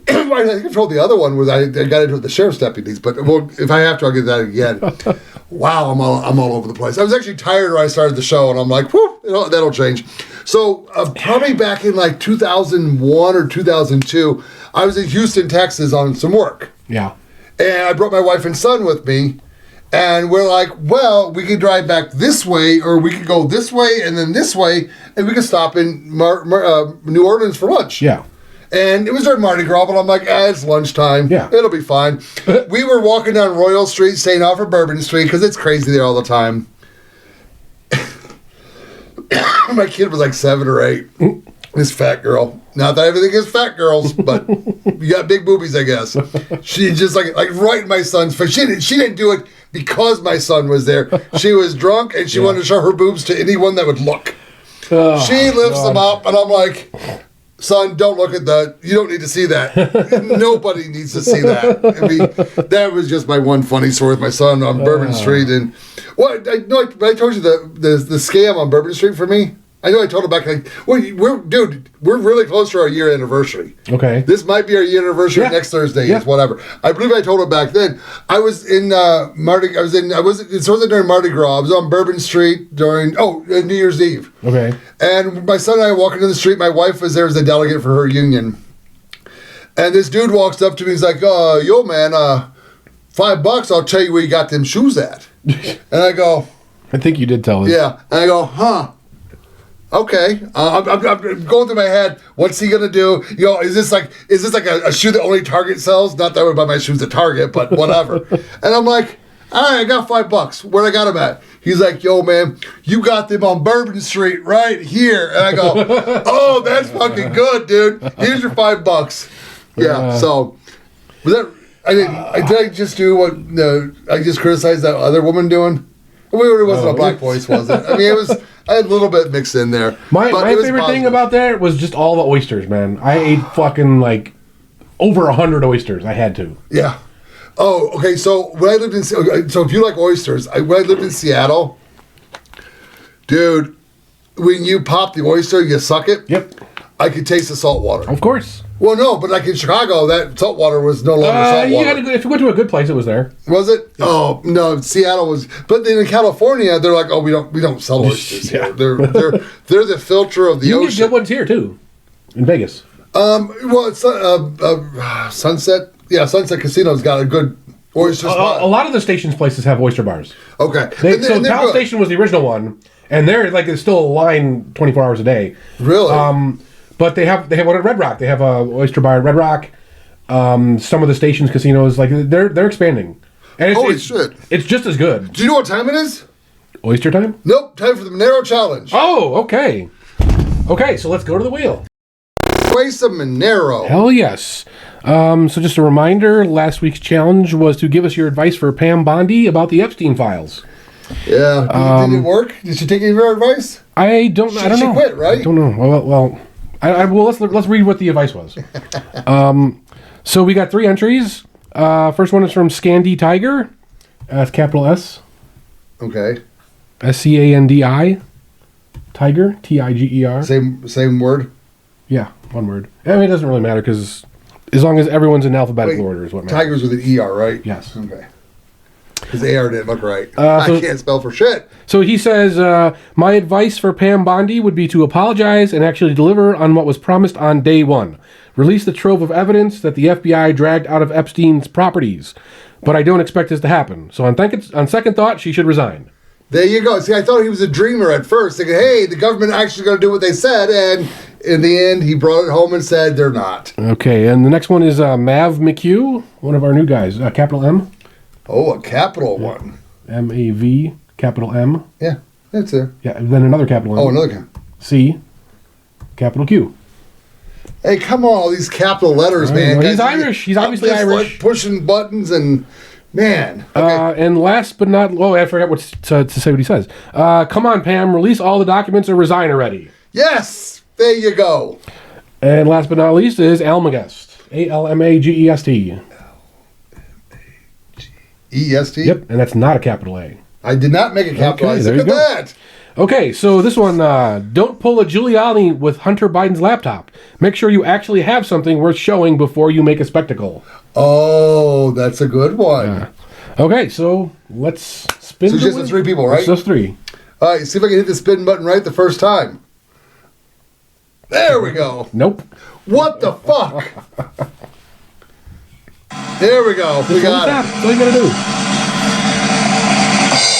I think I told the other one was I got into it with the sheriff's deputies, but if I have to, I'll get that again. Wow, I'm all over the place. I was actually tired when I started the show, and I'm like, whew, that'll change. So probably back in like 2001 or 2002, I was in Houston, Texas on some work. Yeah. And I brought my wife and son with me. And we're like, well, we could drive back this way, or we could go this way and then this way, and we could stop in New Orleans for lunch. Yeah. And it was during Mardi Gras, but I'm like, it's lunchtime. Yeah. It'll be fine. We were walking down Royal Street, staying off of Bourbon Street, because it's crazy there all the time. My kid was like 7 or 8. This fat girl. Not that everything is fat girls, but you got big boobies, I guess. She just like right in my son's face. She didn't do it because my son was there. She was drunk and she wanted to show her boobs to anyone that would look. Oh, she lifts them up, and I'm like, son, don't look at that. You don't need to see that. Nobody needs to see that. I mean, that was just my one funny story with my son on Bourbon Street. And I told you the scam on Bourbon Street for me. I know I told him back, like, we're really close to our year anniversary. Okay. This might be our year anniversary next Thursday, is whatever. I believe I told him back then. I was in it wasn't during Mardi Gras. I was on Bourbon Street during, New Year's Eve. Okay. And my son and I were walking down the street. My wife was there as a delegate for her union. And this dude walks up to me. He's like, yo, man, $5, I'll tell you where you got them shoes at. And I go, I think you did tell us. yeah. And I go, huh. Okay. I'm going through my head. What's he gonna do? You know, is this like a shoe that only Target sells? Not that I would buy my shoes at Target, but whatever. And I'm like, all right, I got $5. Where I got them at? He's like, yo, man, you got them on Bourbon Street right here. And I go, oh, that's fucking good, dude. Here's your $5. Yeah. So was that? Did I just do what I just criticized that other woman doing? I mean, it wasn't a black voice, was it? I mean, it was. I had a little bit mixed in there. My favorite thing about that was just all the oysters, man. I ate fucking like over 100 oysters. I had to. Yeah. Oh, okay. So when I lived in, so if you like oysters, when I lived in Seattle, dude, when you pop the oyster, you suck it. Yep. I could taste the salt water. Of course. Well, no, but like in Chicago, that salt water was no longer salt water. If you went to a good place, it was there. Was it? Yeah. Oh no, Seattle was. But then in California, they're like, oh, we don't sell oysters here. They're the filter of the ocean. You can get good ones here too, in Vegas. Well, it's Sunset. Yeah, Sunset Casino's got a good oyster spot. A lot of the station's places have oyster bars. Okay. So Cal Station was the original one, and there's still a line 24 hours a day. Really? But they have one at Red Rock. They have a oyster bar at Red Rock. Some of the stations, casinos, like they're expanding. And Holy shit! It's just as good. Do you know what time it is? Oyster time? Nope. Time for the Monero challenge. Oh, okay. Okay, so let's go to the wheel. Play some Monero. Hell yes. So just a reminder, last week's challenge was to give us your advice for Pam Bondi about the Epstein files. Yeah. Did it work? Did she take any of your advice? I don't know. She quit, right? I don't know. Well, let's read what the advice was. So we got 3 entries. First one is from ScandiTiger. That's capital S. Okay. SCANDI. Tiger. TIGER. Same word? Yeah, one word. I mean, it doesn't really matter because as long as everyone's in alphabetical order is what matters. Tiger's with an ER, right? Yes. Okay. Because AR didn't look right. I can't spell for shit. So he says, my advice for Pam Bondi would be to apologize and actually deliver on what was promised on day one. Release the trove of evidence that the FBI dragged out of Epstein's properties. But I don't expect this to happen. So on second thought, she should resign. There you go. See, I thought he was a dreamer at first, thinking, hey, the government actually going to do what they said. And in the end, he brought it home and said they're not. Okay, and the next one is MavMcQ, one of our new guys, capital M. Oh, a capital one. M-A-V, capital M. Yeah, that's there. Yeah, and then another capital M. Oh, another capital. C, capital Q. Hey, come on, all these capital letters, man. Well, he's Irish. He's obviously Irish. Like pushing buttons and, man. Okay. And last but not... Oh, I forgot to say what he says. Come on, Pam. Release all the documents or resign already. Yes! There you go. And last but not least is almagest. A-L-M-A-G-E-S-T. E-S-T? Yep, and that's not a capital A. I did not make a capital A. There Look you at go. that. Okay, so this one, don't pull a Giuliani with Hunter Biden's laptop. Make sure you actually have something worth showing before you make a spectacle. Oh, that's a good one. Okay, so let's spin. So just the 3 people, right? Just 3. All right, see if I can hit the spin button right the first time. There we go. Nope. What the fuck? There we go. We got it. That's all you gotta do.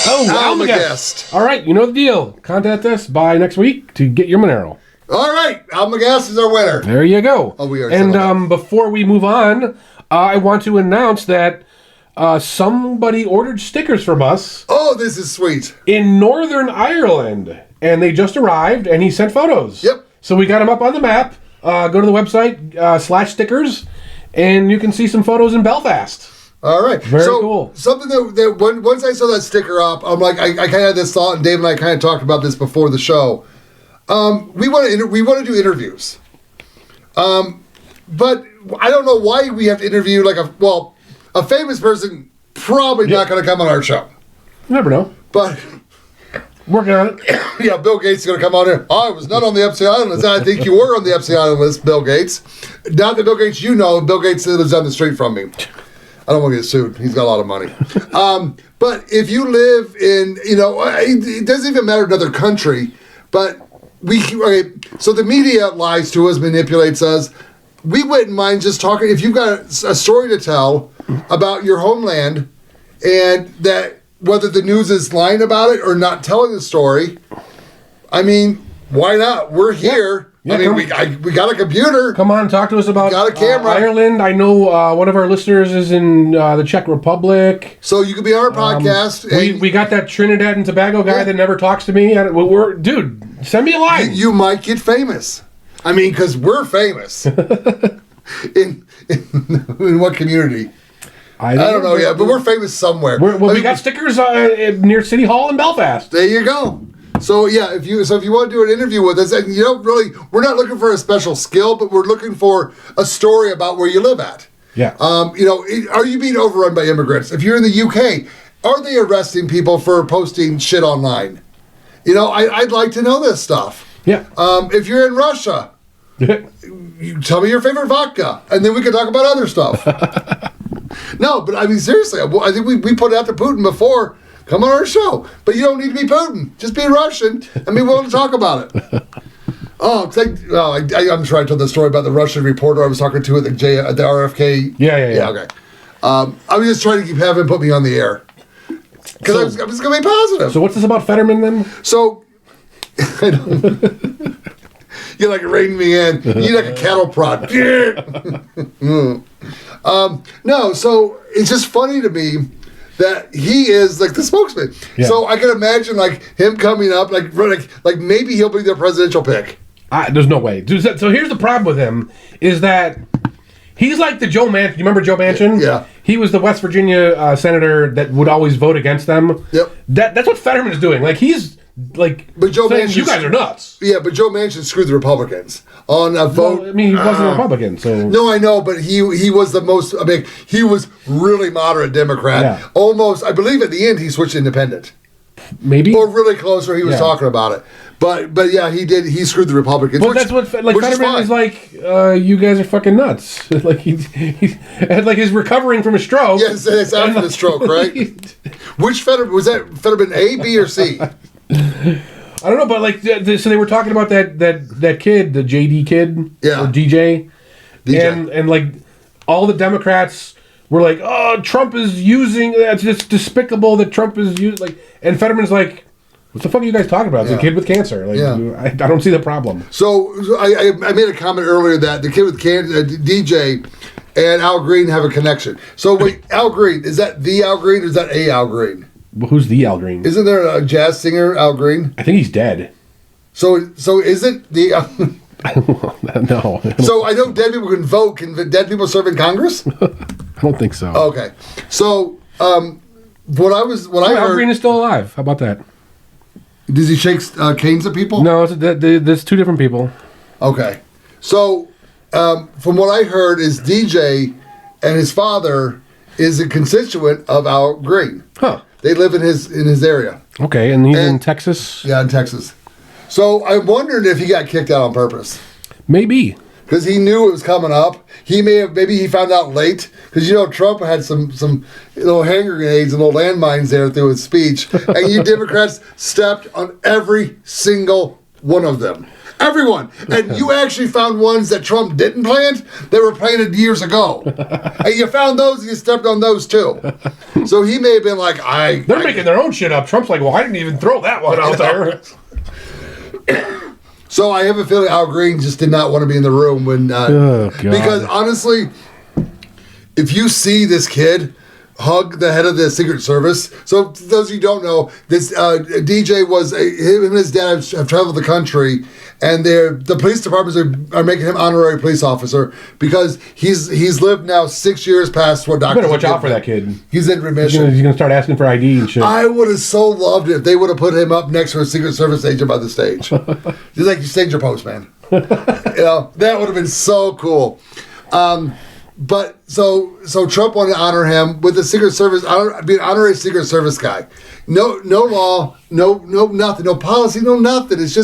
Oh, almagest. All right, you know the deal. Contact us by next week to get your Monero. All right, almagest is our winner. There you go. Oh, we are. And before we move on, I want to announce that somebody ordered stickers from us. Oh, this is sweet. In Northern Ireland, and they just arrived, and he sent photos. Yep. So we got them up on the map. Go to the website /stickers, and you can see some photos in Belfast. All right. Very cool. Something that once I saw that sticker up, I'm like, I kind of had this thought, and Dave and I kind of talked about this before the show. We want to do interviews, but I don't know why we have to interview a famous person. Probably not going to come on our show. You never know. But working on it. Yeah, Bill Gates is going to come on here. I was not on the Epstein Island list. I think you were on the Epstein Island list, Bill Gates. Not that Bill Gates, Bill Gates lives down the street from me. I don't want to get sued. He's got a lot of money. But if you live in, it doesn't even matter another country, but so the media lies to us, manipulates us. we wouldn't mind just talking. If you've got a story to tell about your homeland, and that whether the news is lying about it or not telling the story, I mean, why not? We're here. Yeah, I mean, we got a computer. Come on, talk to us about got a camera. Ireland. I know one of our listeners is in the Czech Republic. So you could be on our podcast. We got that Trinidad and Tobago guy that never talks to me. Dude, send me a line. You might get famous. I mean, because we're famous. in what community? I don't know yet, but we're famous somewhere. We got stickers near City Hall in Belfast. There you go. So yeah, if you want to do an interview with us, and we're not looking for a special skill, but we're looking for a story about where you live at. Yeah. Are you being overrun by immigrants? If you're in the UK, are they arresting people for posting shit online? I'd like to know this stuff. Yeah. If you're in Russia, you tell me your favorite vodka, and then we can talk about other stuff. No, but I mean seriously, I think we put it out to Putin before. Come on our show. But you don't need to be Putin. Just be Russian and be willing to talk about it. I'm sure I told the story about the Russian reporter I was talking to at the RFK. Yeah. Okay. I was just trying to have him put me on the air. Because I was going to be positive. So what's this about Fetterman then? So, I don't... You're like reining me in. You're like a cattle prod. No, so it's just funny to me that he is like the spokesman. Yeah. So I can imagine like him coming up, like maybe he'll be their presidential pick. There's no way. So here's the problem with him is that he's like the Joe Manchin. You remember Joe Manchin? Yeah. He was the West Virginia senator that would always vote against them. Yep. That's what Fetterman is doing. Like he's like, but Joe Manchin, you guys are nuts. Yeah, but Joe Manchin screwed the Republicans on a vote. Well, I mean, he wasn't a Republican, so no, I know, but he was the most. I mean, he was really moderate Democrat. Yeah. Almost, I believe, at the end he switched independent. Maybe or really close, or he was talking about it. But yeah, he did. He screwed the Republicans. Well, that's what Fetterman is like. You guys are fucking nuts. Like he's recovering from a stroke. Yes, it's after the stroke, right? Which Fetterman was that? Fetterman A, B, or C? I don't know, but like, so they were talking about that kid, the JD kid, or DJ, and like all the Democrats were like, "Oh, Trump is using it's despicable that Trump is using." Like, and Fetterman's like, "What the fuck are you guys talking about? It's a kid with cancer. Like, I don't see the problem." So I made a comment earlier that the kid with cancer, DJ, and Al Green have a connection. So wait, Al Green, is that the Al Green or is that a Al Green? Well, who's the Al Green? Isn't there a jazz singer, Al Green? I think he's dead. So is it the... No. So I know dead people can vote. Can dead people serve in Congress? I don't think so. Okay. So what I heard... Al Green is still alive. How about that? Does he shake canes at people? No, there's two different people. Okay. So from what I heard is DJ and his father is a constituent of Al Green. Huh. They live in his area. Okay, and he's in Texas? Yeah, in Texas. So I'm wondering if he got kicked out on purpose. Maybe. Because he knew it was coming up. Maybe he found out late. Because Trump had some little hand grenades and little landmines there through his speech. And you Democrats stepped on every single one of them. Everyone. And you actually found ones that Trump didn't plant that were planted years ago. And you found those and you stepped on those too. So he may have been like, They're making their own shit up. Trump's like, well, I didn't even throw that one out there. So I have a feeling Al Green just did not want to be in the room when... because honestly, if you see this kid hug the head of the Secret Service... So for those of you who don't know, this DJ him and his dad have traveled the country, and the police departments are making him honorary police officer because he's lived now 6 years past what doctors... You better watch out for that kid. He's in remission. He's going to start asking for ID and shit. I would have so loved it if they would have put him up next to a Secret Service agent by the stage. He's like, you staged your post, man. That would have been so cool. But so Trump wanted to honor him with the Secret Service, be an honorary Secret Service guy. No law, no nothing, no policy, no nothing. It's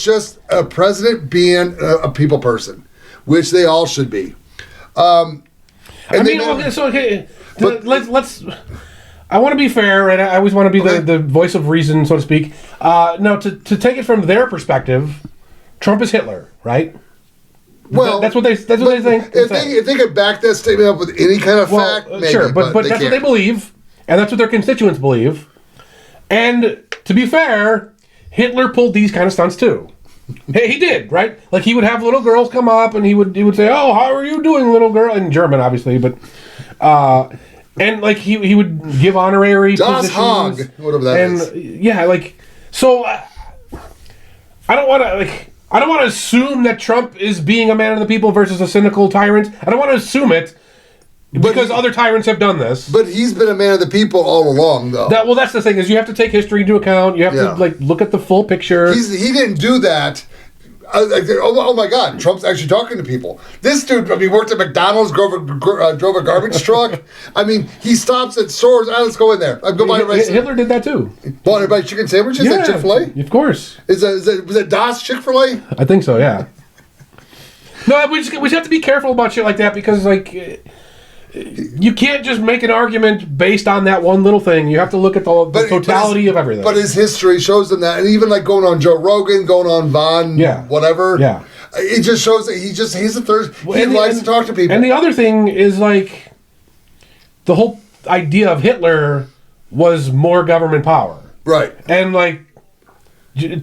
just a president being a people person, which they all should be. Let's. I want to be fair, right? I always want to be the voice of reason, so to speak. No, to take it from their perspective, Trump is Hitler, right? Well, that's what they think. If they could back that statement up with any kind of fact, maybe. Sure, but that's what they believe, and that's what their constituents believe. And to be fair, Hitler pulled these kind of stunts too. He did, right? Like he would have little girls come up, and he would say, "Oh, how are you doing, little girl?" In German, obviously, but and like he would give honorary Das Hog, whatever that is. Yeah, like so. I don't want to assume that Trump is being a man of the people versus a cynical tyrant. I don't want to assume it because other tyrants have done this. But he's been a man of the people all along, though. That's the thing, is you have to take history into account. You have to look at the full picture. He didn't do that. Oh my God! Trump's actually talking to people. This dude, worked at McDonald's, drove a garbage truck. He stops at stores. Let's go in there. Go buy a rice. Hitler did that too. Bought everybody chicken sandwiches at Chick-fil-A. Of course. Was it Das Chick-fil-A? I think so. Yeah. No, we just have to be careful about shit like that because you can't just make an argument based on that one little thing. You have to look at the totality of everything. But his history shows them that. And even going on Joe Rogan, going on whatever. Yeah. It just shows that he's a third. He likes to talk to people. And the other thing is the whole idea of Hitler was more government power. Right. And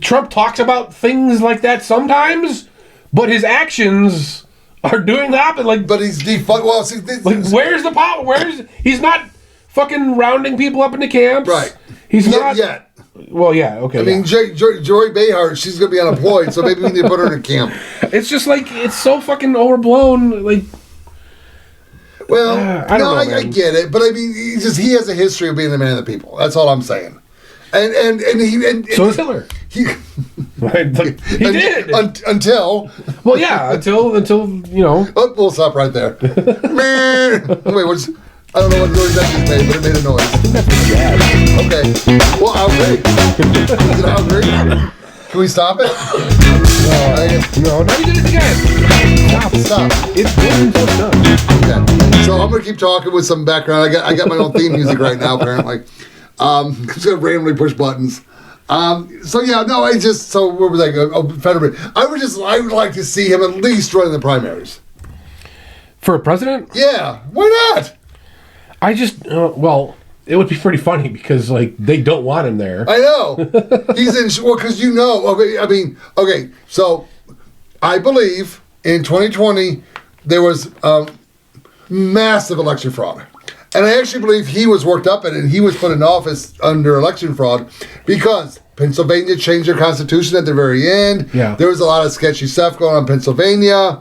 Trump talks about things like that sometimes, but his actions are doing the opposite. But he's defunct. Well, see, where's the power? He's not fucking rounding people up into camps. Right. He's not yet. Well, yeah, okay. Joy Behar, she's gonna be unemployed, so maybe we need to put her in a camp. It's just it's so fucking overblown. Well, I don't know, I get it, but he has a history of being the man of the people. That's all I'm saying. And so is Hitler. He did until. Well, yeah, until Oh, we'll stop right there. Wait, I don't know what noise that just made, but it made a noise. I think that's the jazz. Okay. Well, how great. Is it how great? Can we stop it? No, you did it again. Stop. It's good until it's done. Okay. So I'm gonna keep talking with some background. I got my own theme music right now, apparently. I'm just gonna randomly push buttons. So where was I going? Oh, Fetterman. I would like to see him at least running the primaries. For president? Yeah. Why not? I just it would be pretty funny because they don't want him there. I know. He's in because okay. So I believe in 2020 there was massive election fraud. And I actually believe he was worked up in it, and he was put in office under election fraud because Pennsylvania changed their constitution at the very end. Yeah. There was a lot of sketchy stuff going on in Pennsylvania.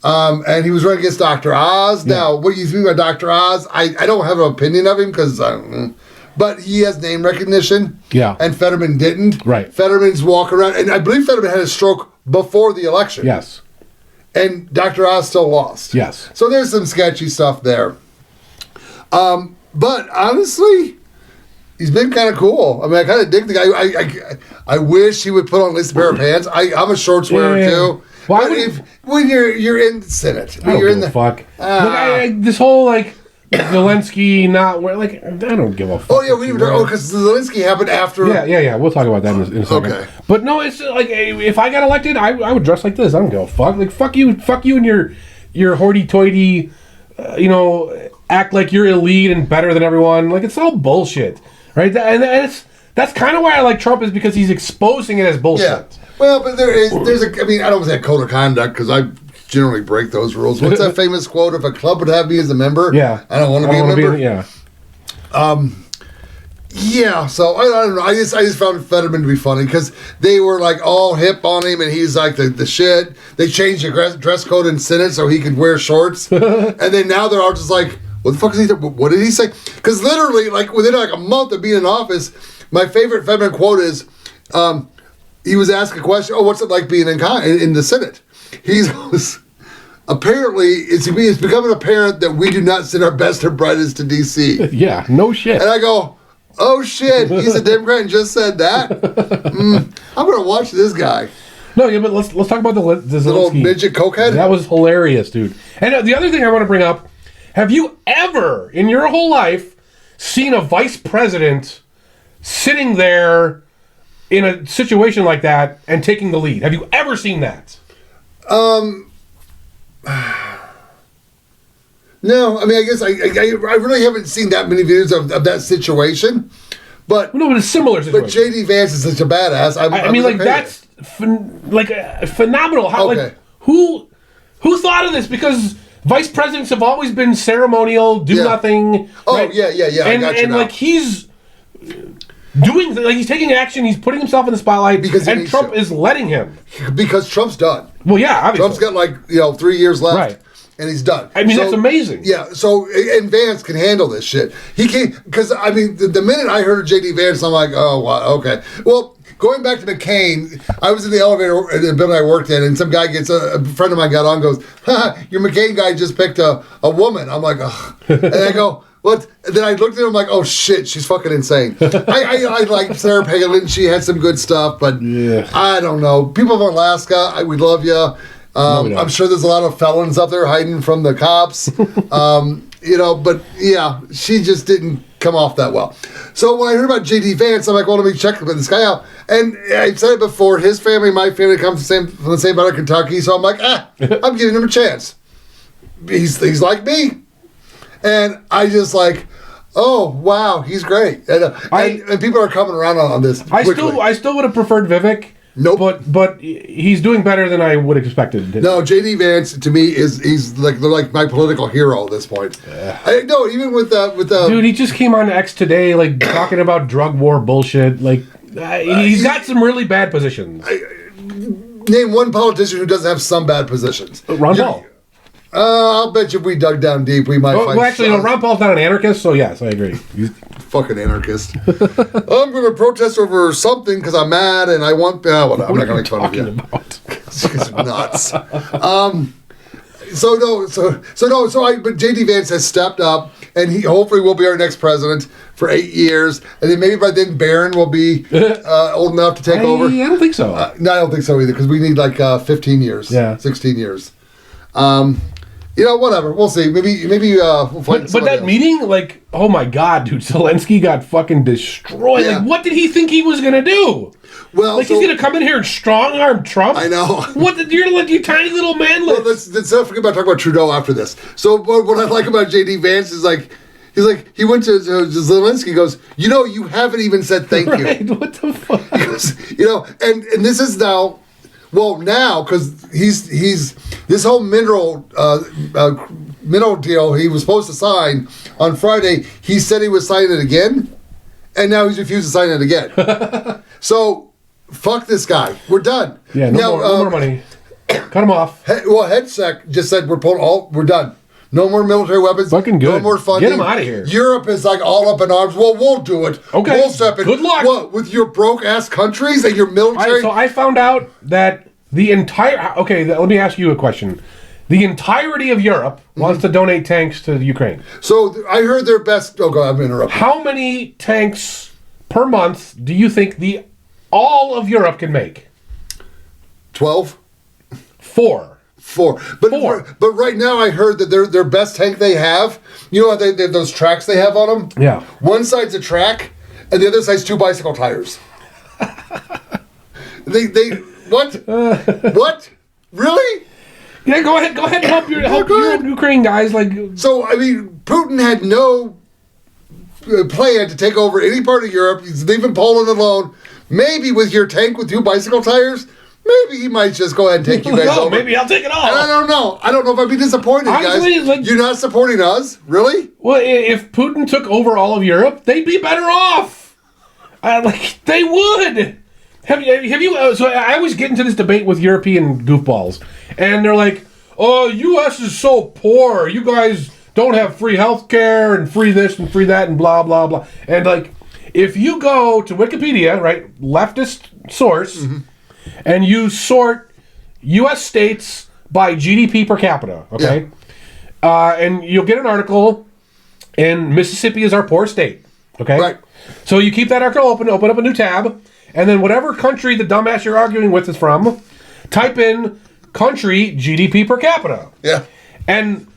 And he was running against Dr. Oz. Yeah. Now, what do you think about Dr. Oz? I don't have an opinion of him because I don't know. But he has name recognition. Yeah. And Fetterman didn't. Right. Fetterman's walking around. And I believe Fetterman had a stroke before the election. Yes. And Dr. Oz still lost. Yes. So there's some sketchy stuff there. But honestly, he's been kind of cool. I kind of dig the guy. I wish he would put on at least a pair of pants. I'm a shorts wearer too. Why but when you're in the Senate, I don't give a fuck. Look, this whole Zelenskyy not wear I don't give a fuck. Oh yeah, because Zelenskyy happened after. Yeah. We'll talk about that in a second. Okay. But no, it's if I got elected, I would dress like this. I don't give a fuck. Fuck you, and your hoity-toity, act like you're elite and better than everyone. It's all bullshit, right? And that's kind of why I like Trump is because he's exposing it as bullshit. Yeah. Well, but there's I don't say a code of conduct because I generally break those rules. What's that famous quote? If a club would have me as a member, I don't want to be a member. Yeah, so I don't know. I just found Fetterman to be funny because they were all hip on him, and he's the shit. They changed the dress code in Senate so he could wear shorts, and then now they're all just what the fuck is he? What did he say? Because literally, within a month of being in office, my favorite Fetterman quote is, he was asked a question. Oh, what's it like being in the Senate? He goes, apparently, it's becoming apparent that we do not send our best or brightest to D.C. Yeah, no shit. And I go, oh shit, he's a Democrat and just said that? I'm going to watch this guy. No, yeah, but let's talk about the little midget cokehead. That was hilarious, dude. And the other thing I want to bring up, have you ever, in your whole life, seen a vice president sitting there in a situation like that and taking the lead? Have you ever seen that? No, I mean, I guess I really haven't seen that many videos of that situation. But no, but it's similar situation. But J.D. Vance is such a badass. I mean, like, that's phenomenal. How, like, who thought of this? Because vice presidents have always been ceremonial, do nothing. Oh, right? yeah. And, I got you and now. like, he's doing, like, he's taking action. He's putting himself in the spotlight, and Trump is letting him. Because Trump's done. Well, yeah, obviously. Trump's got 3 years left. Right. And he's done. I mean, that's amazing. Yeah, so, and Vance can handle this shit. He can't, because, I mean, the minute I heard of J.D. Vance, I'm like, oh, wow, okay. Well, going back to McCain, I was in the elevator in the building I worked in, and some guy a friend of mine got on and goes, your McCain guy just picked a woman. I'm like, ugh. And I go, what? And then I looked at him like, oh, shit, she's fucking insane. I like Sarah Palin. She had some good stuff, but I don't know. People of Alaska, we love you. I'm sure there's a lot of felons up there hiding from the cops, but yeah, she just didn't come off that well. So when I heard about J.D. Vance, I'm like, well, let me check this guy out. And I've said it before, his family, my family comes from the same part of Kentucky, so I'm like, I'm giving him a chance. He's like me. And I just like, oh, wow, he's great. And people are coming around on this quickly. I still would have preferred Vivek. Nope. But he's doing better than I would have expected. No, J.D. Vance to me he's like my political hero at this point. Even with dude, he just came on X today, like talking about drug war bullshit. Like he's got some really bad positions. Name one politician who doesn't have some bad positions. Ron Paul. I'll bet you if we dug down deep, we might find. Well, actually, no. Ron Paul's not an anarchist, so yes, I agree. He's fucking anarchist. I'm going to protest over something because I'm mad and I want. Well, I'm not going to make fun of you. It's nuts. But J.D. Vance has stepped up, and he hopefully will be our next president for 8 years, and then maybe by then Barron will be old enough to take over. I don't think so. No, I don't think so either, because we need like 15 years, 16 years. Whatever. We'll see. Maybe we'll find. But that meeting, like, oh my god, dude, Zelenskyy got fucking destroyed. Yeah. Like, what did he think he was gonna do? Well, like, he's gonna come in here and strong arm Trump. I know. You're like you tiny little manlet. Well, let's not forget about talking about Trudeau after this. So what I like about J.D. Vance is he went to Zelenskyy. Goes, you haven't even said thank you. Right? What the fuck? He goes, and this is now. Well, now, because he's this whole mineral deal he was supposed to sign on Friday, he said he would sign it again, and now he's refused to sign it again. So, fuck this guy. We're done. Yeah, no more money. Cut him off. HeadSec just said we're done. No more military weapons. Fucking good. No more funding. Get him out of here. Europe is like all up in arms. Well, we'll do it. Okay. We'll step in. Good luck. What, with your broke ass countries and your military? So I found out that the entire. Okay, let me ask you a question. The entirety of Europe wants to donate tanks to Ukraine. So I heard their best. Oh, God, I'm interrupting. How many tanks per month do you think all of Europe can make? 12. 4. But right now I heard that their best tank they have, how they have those tracks they have on them? Yeah. One side's a track, and the other side's 2 bicycle tires. What? What? Really? Yeah, go ahead and help your Ukraine guys. So, I mean, Putin had no plan to take over any part of Europe. He's leaving Poland alone. Maybe with your tank with 2 bicycle tires, maybe he might just go ahead and take you guys over. Maybe I'll take it all. And I don't know. I don't know if I'd be disappointed, honestly, guys. You're not supporting us? Really? Well, if Putin took over all of Europe, they'd be better off. They would. Have you? So I always get into this debate with European goofballs, and they're like, "Oh, U.S. is so poor. You guys don't have free health care and free this and free that and blah blah blah." And if you go to Wikipedia, right, leftist source, and you sort U.S. states by GDP per capita, okay, and you'll get an article, and Mississippi is our poor state, okay. Right. So you keep that article open up a new tab. And then whatever country the dumbass you're arguing with is from, type in country GDP per capita. Yeah. And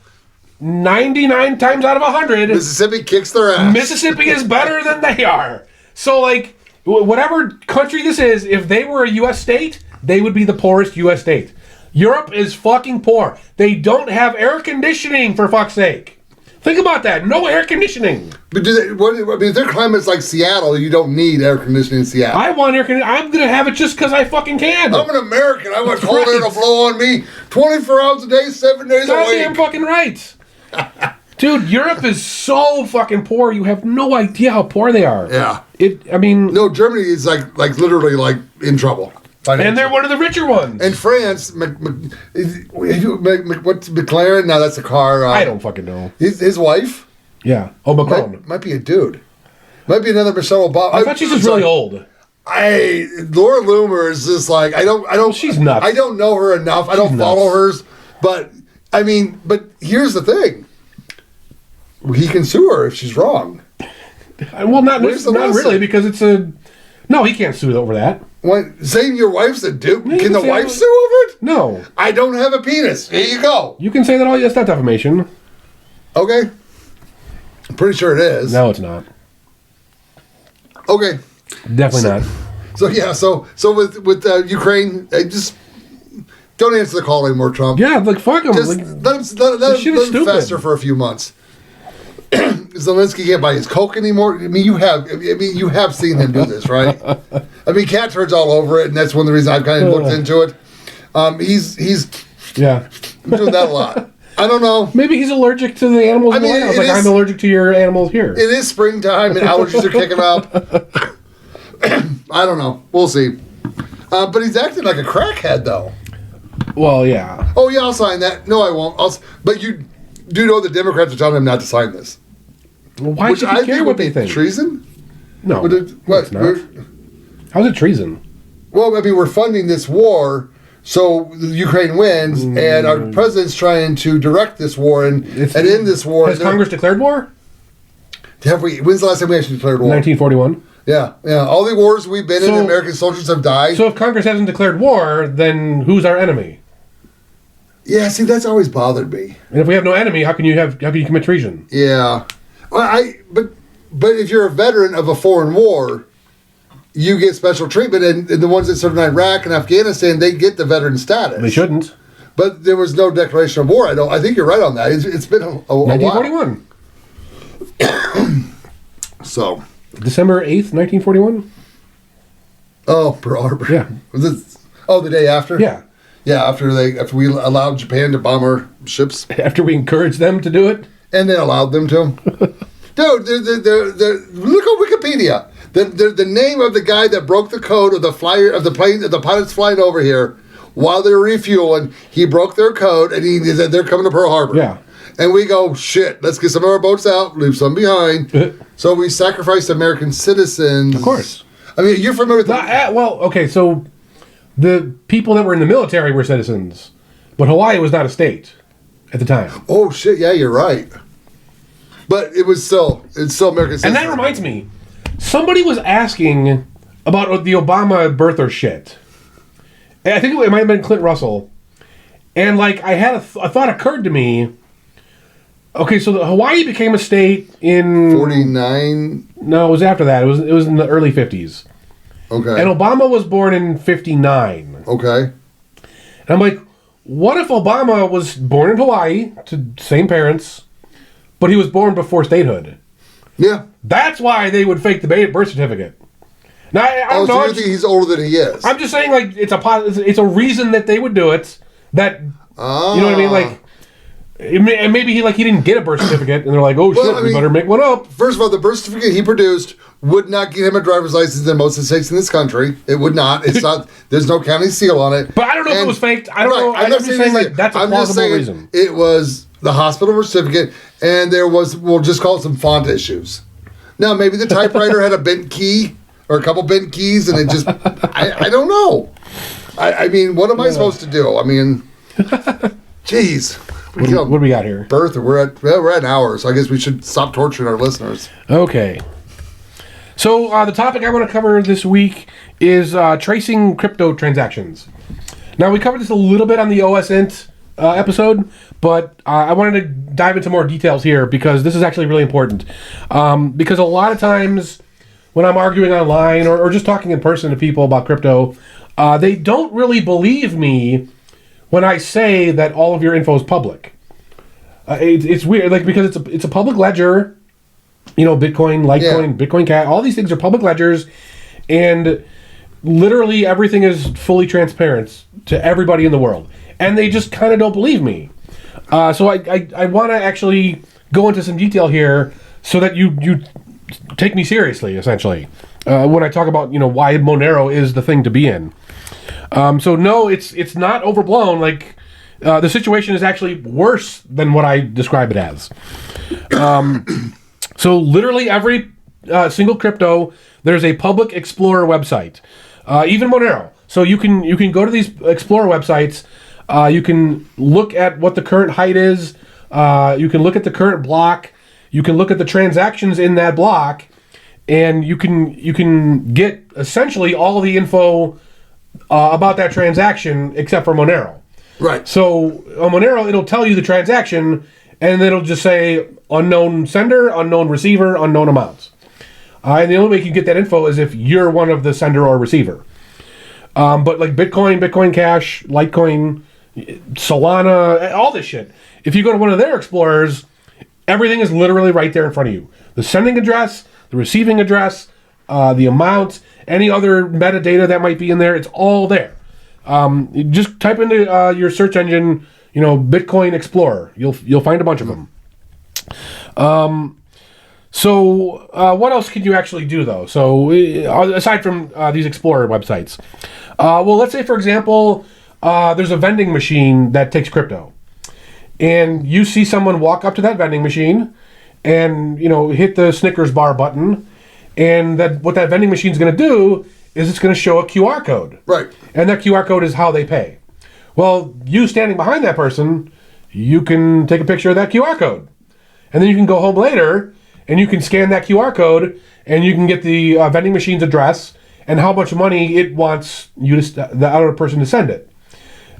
99 times out of 100... Mississippi kicks their ass. Mississippi is better than they are. So, whatever country this is, if they were a U.S. state, they would be the poorest U.S. state. Europe is fucking poor. They don't have air conditioning, for fuck's sake. Think about that. No air conditioning. But if their climate's like Seattle, you don't need air conditioning in Seattle. I want air conditioning. I'm going to have it just because I fucking can. I'm an American. I want cold air to blow on me 24 hours a day, 7 days a week. Goddamn fucking right. Dude, Europe is so fucking poor. You have no idea how poor they are. Yeah. No, Germany is like literally like in trouble. And they're one of the richer ones. And France, what's McLaren? No, that's a car. I don't fucking know. His wife? Yeah. Oh, Macron. Might be a dude. Might be another Michelle Obama. I thought she's just really old. Laura Loomer is just like I don't. She's nuts. I don't know her enough. I don't follow hers. But here's the thing. He can sue her if she's wrong. Well, not really, because it's a. No, he can't sue over that. What, saying your wife's a dude? Yeah, can the wife sue over it? No. I don't have a penis. Here you go. You can say that all. That's not defamation. Okay. I'm pretty sure it is. No, it's not. Okay. Definitely not. So with Ukraine, just don't answer the call anymore, Trump. Yeah, like fuck him. Just let him fester for a few months. Zelenskyy can't buy his Coke anymore. You have seen him do this, right? Cat turds all over it, and that's one of the reasons I've kind of looked into it. He's doing that a lot. I don't know. Maybe he's allergic to the animals in the White House. Like, I'm allergic to your animals here. It is springtime, and allergies are kicking up. I don't know. We'll see. But he's acting like a crackhead, though. Well, yeah. Oh, yeah, I'll sign that. No, I won't. But you do know the Democrats are telling him not to sign this. Well, why should he care what they think? Treason? No, what? It's not. How's it treason? Well, we're funding this war, so Ukraine wins, and our president's trying to direct this war and end this war. Has Congress declared war? When's the last time we actually declared war? 1941. Yeah. All the wars we've been in, American soldiers have died. So if Congress hasn't declared war, then who's our enemy? Yeah, see, that's always bothered me. And if we have no enemy, how can you commit treason? Yeah. Well, but if you're a veteran of a foreign war, you get special treatment, and the ones that served in Iraq and Afghanistan, they get the veteran status. They shouldn't. But there was no declaration of war. I think you're right on that. It's been a 1941. So December 8th, 1941. Oh, Pearl Harbor. Yeah. The day after. Yeah. Yeah, after we allowed Japan to bomb our ships. After we encouraged them to do it. And they allowed them to. Dude, look at Wikipedia. The name of the guy that broke the code of the pilots flying over here while they were refueling, he broke their code and he said they're coming to Pearl Harbor. Yeah. And we go, shit, let's get some of our boats out, leave some behind. So we sacrificed American citizens. Of course. You're familiar with okay, so the people that were in the military were citizens, but Hawaii was not a state at the time. Oh, shit, yeah, you're right. But it's still American citizens. And that reminds me, somebody was asking about the Obama birther shit. And I think it might have been Clint Russell. And, I had a thought occurred to me. Okay, so Hawaii became a state in 49. No, it was after that. It was in the early 50s. Okay. And Obama was born in 59. Okay. And I'm like, what if Obama was born in Hawaii to same parents, but he was born before statehood? Yeah. That's why they would fake the birth certificate. Now, I don't know. So you think he's older than he is? I'm just saying, it's a reason that they would do it. That you know what I mean? And maybe he didn't get a birth certificate, and they're like, "Oh shit, we better make one up." First of all, the birth certificate he produced would not give him a driver's license in most of the states in this country. It would not. It's not. There's no county seal on it. But I don't know if it was faked. I don't know. I'm just saying that's a plausible reason. It was the hospital birth certificate, and there was, we'll just call it some font issues. Now, maybe the typewriter had a bent key or a couple bent keys, and it just, I don't know. What am I supposed to do? Jeez. What do we got here? Birth, we're at an hour, so I guess we should stop torturing our listeners. Okay. So the topic I want to cover this week is tracing crypto transactions. Now, we covered this a little bit on the OSINT episode, but I wanted to dive into more details here because this is actually really important. Because a lot of times when I'm arguing online or just talking in person to people about crypto, they don't really believe me when I say that all of your info is public. It's weird, like, because it's a public ledger. You know, Bitcoin, Litecoin, Bitcoin Cat, all these things are public ledgers, and literally everything is fully transparent to everybody in the world. And they just kind of don't believe me. So I want to actually go into some detail here so that you take me seriously, essentially, when I talk about, you know, why Monero is the thing to be in. So no, it's not overblown. Like, the situation is actually worse than what I describe it as. So literally every single crypto, there's a public Explorer website, even Monero. So you can go to these Explorer websites. You can look at what the current height is. You can look at the current block. You can look at the transactions in that block, and you can get essentially all of the info about that transaction except for Monero. Right. So on Monero, it'll tell you the transaction, and it'll just say unknown sender, unknown receiver, unknown amounts. And the only way you can get that info is if you're one of the sender or receiver. But like Bitcoin, Bitcoin Cash, Litecoin, Solana, all this shit. If you go to one of their explorers, everything is literally right there in front of you. The sending address, the receiving address, the amount, any other metadata that might be in there, it's all there. You just type into your search engine, you know, Bitcoin Explorer. You'll find a bunch of them. So what else can you actually do, though? So aside from these Explorer websites, well, let's say, for example, there's a vending machine that takes crypto, and you see someone walk up to that vending machine and, you know, hit the Snickers bar button, and what that vending machine is going to do is it's going to show a QR code. Right. And that QR code is how they pay. Well, you standing behind that person, you can take a picture of that QR code. And then you can go home later and you can scan that QR code and you can get the vending machine's address and how much money it wants you to the other person to send it.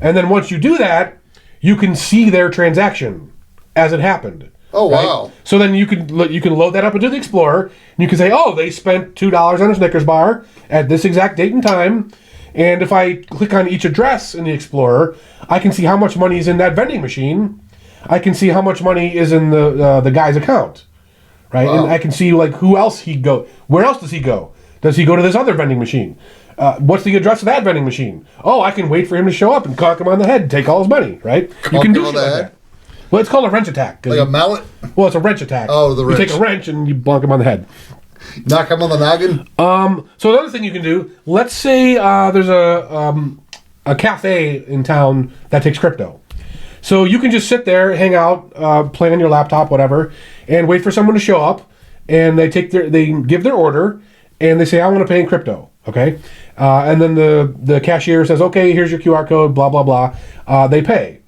And then once you do that, you can see their transaction as it happened. Oh, right? wow. So then you can load that up into the Explorer, and you can say, oh, they spent $2 on a Snickers bar at this exact date and time, and if I click on each address in the Explorer, I can see how much money is in that vending machine. I can see how much money is in the guy's account, right? Wow. And I can see, like, who else he go. Where else does he go? Does he go to this other vending machine? What's the address of that vending machine? Oh, I can wait for him to show up and conk him on the head and take all his money, right? You can do shit like that. Well, it's called a wrench attack. Like a mallet? Well, it's a wrench attack. Oh, the wrench. You take a wrench and you bonk him on the head. Knock him on the noggin? So another thing you can do, let's say there's a cafe in town that takes crypto. So you can just sit there, hang out, play on your laptop, whatever, and wait for someone to show up, and they give their order, and they say, I want to pay in crypto, okay? And then the cashier says, okay, here's your QR code, blah, blah, blah. They pay.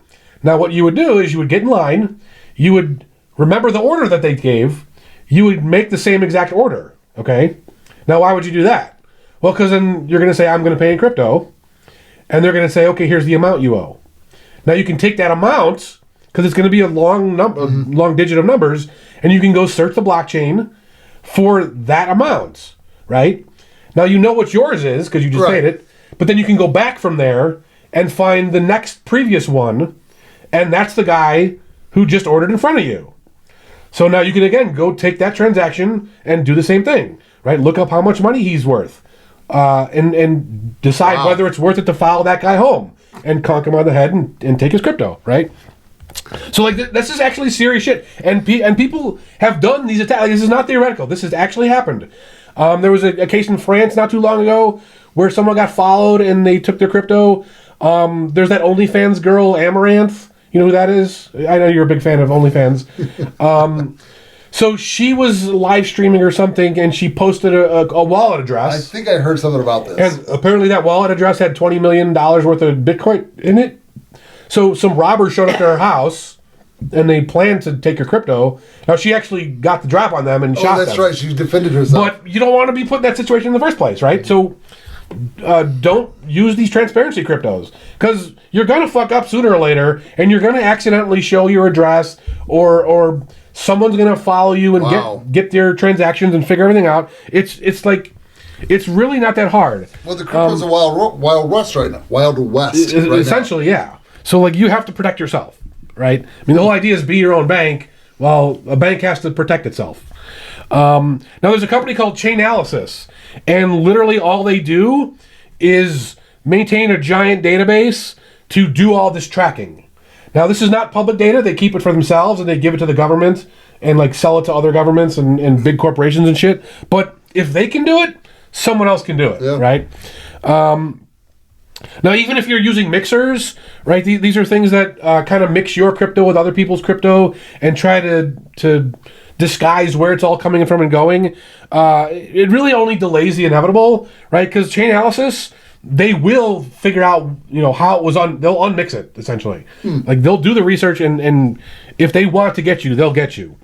Now, what you would do is you would get in line, you would remember the order that they gave, you would make the same exact order, okay? Now, why would you do that? Well, because then you're going to say, I'm going to pay in crypto, and they're going to say, okay, here's the amount you owe. Now, you can take that amount, because it's going to be a long digit of numbers, and you can go search the blockchain for that amount, right? Now, you know what yours is, because you just paid it, but then you can go back from there and find the next previous one, and that's the guy who just ordered in front of you. So now you can, again, go take that transaction and do the same thing, right? Look up how much money he's worth and decide whether it's worth it to follow that guy home and conk him on the head and take his crypto, right? So, like, this is actually serious shit. And people have done these attacks. Like, this is not theoretical. This has actually happened. There was a case in France not too long ago where someone got followed and they took their crypto. There's that OnlyFans girl, Amaranth. You know who that is? I know you're a big fan of OnlyFans. So she was live streaming or something, and she posted a wallet address. I think I heard something about this. And apparently that wallet address had $20 million worth of Bitcoin in it. So some robbers showed up to her house, and they planned to take her crypto. Now, she actually got the drop on them and shot them. Oh, that's right. She defended herself. But you don't want to be put in that situation in the first place, right? So don't use these transparency cryptos, because you're going to fuck up sooner or later, and you're going to accidentally show your address, or someone's going to follow you and get their transactions and figure everything out. It's like, it's really not that hard. Well, the crypto's a wild west right now. Wild west. Essentially, yeah. So like you have to protect yourself, right? I mean, the whole idea is be your own bank. Well, a bank has to protect itself. Now there's a company called Chainalysis, and literally all they do is maintain a giant database to do all this tracking. Now this is not public data. They keep it for themselves and they give it to the government and like sell it to other governments and big corporations and shit. But if they can do it, someone else can do it, right? Now, even if you're using mixers, right, these are things that kind of mix your crypto with other people's crypto and try to disguise where it's all coming from and going. It really only delays the inevitable, right? Because Chainalysis, they will figure out, how it was they'll unmix it, essentially. Like, they'll do the research, and if they want to get you, they'll get you.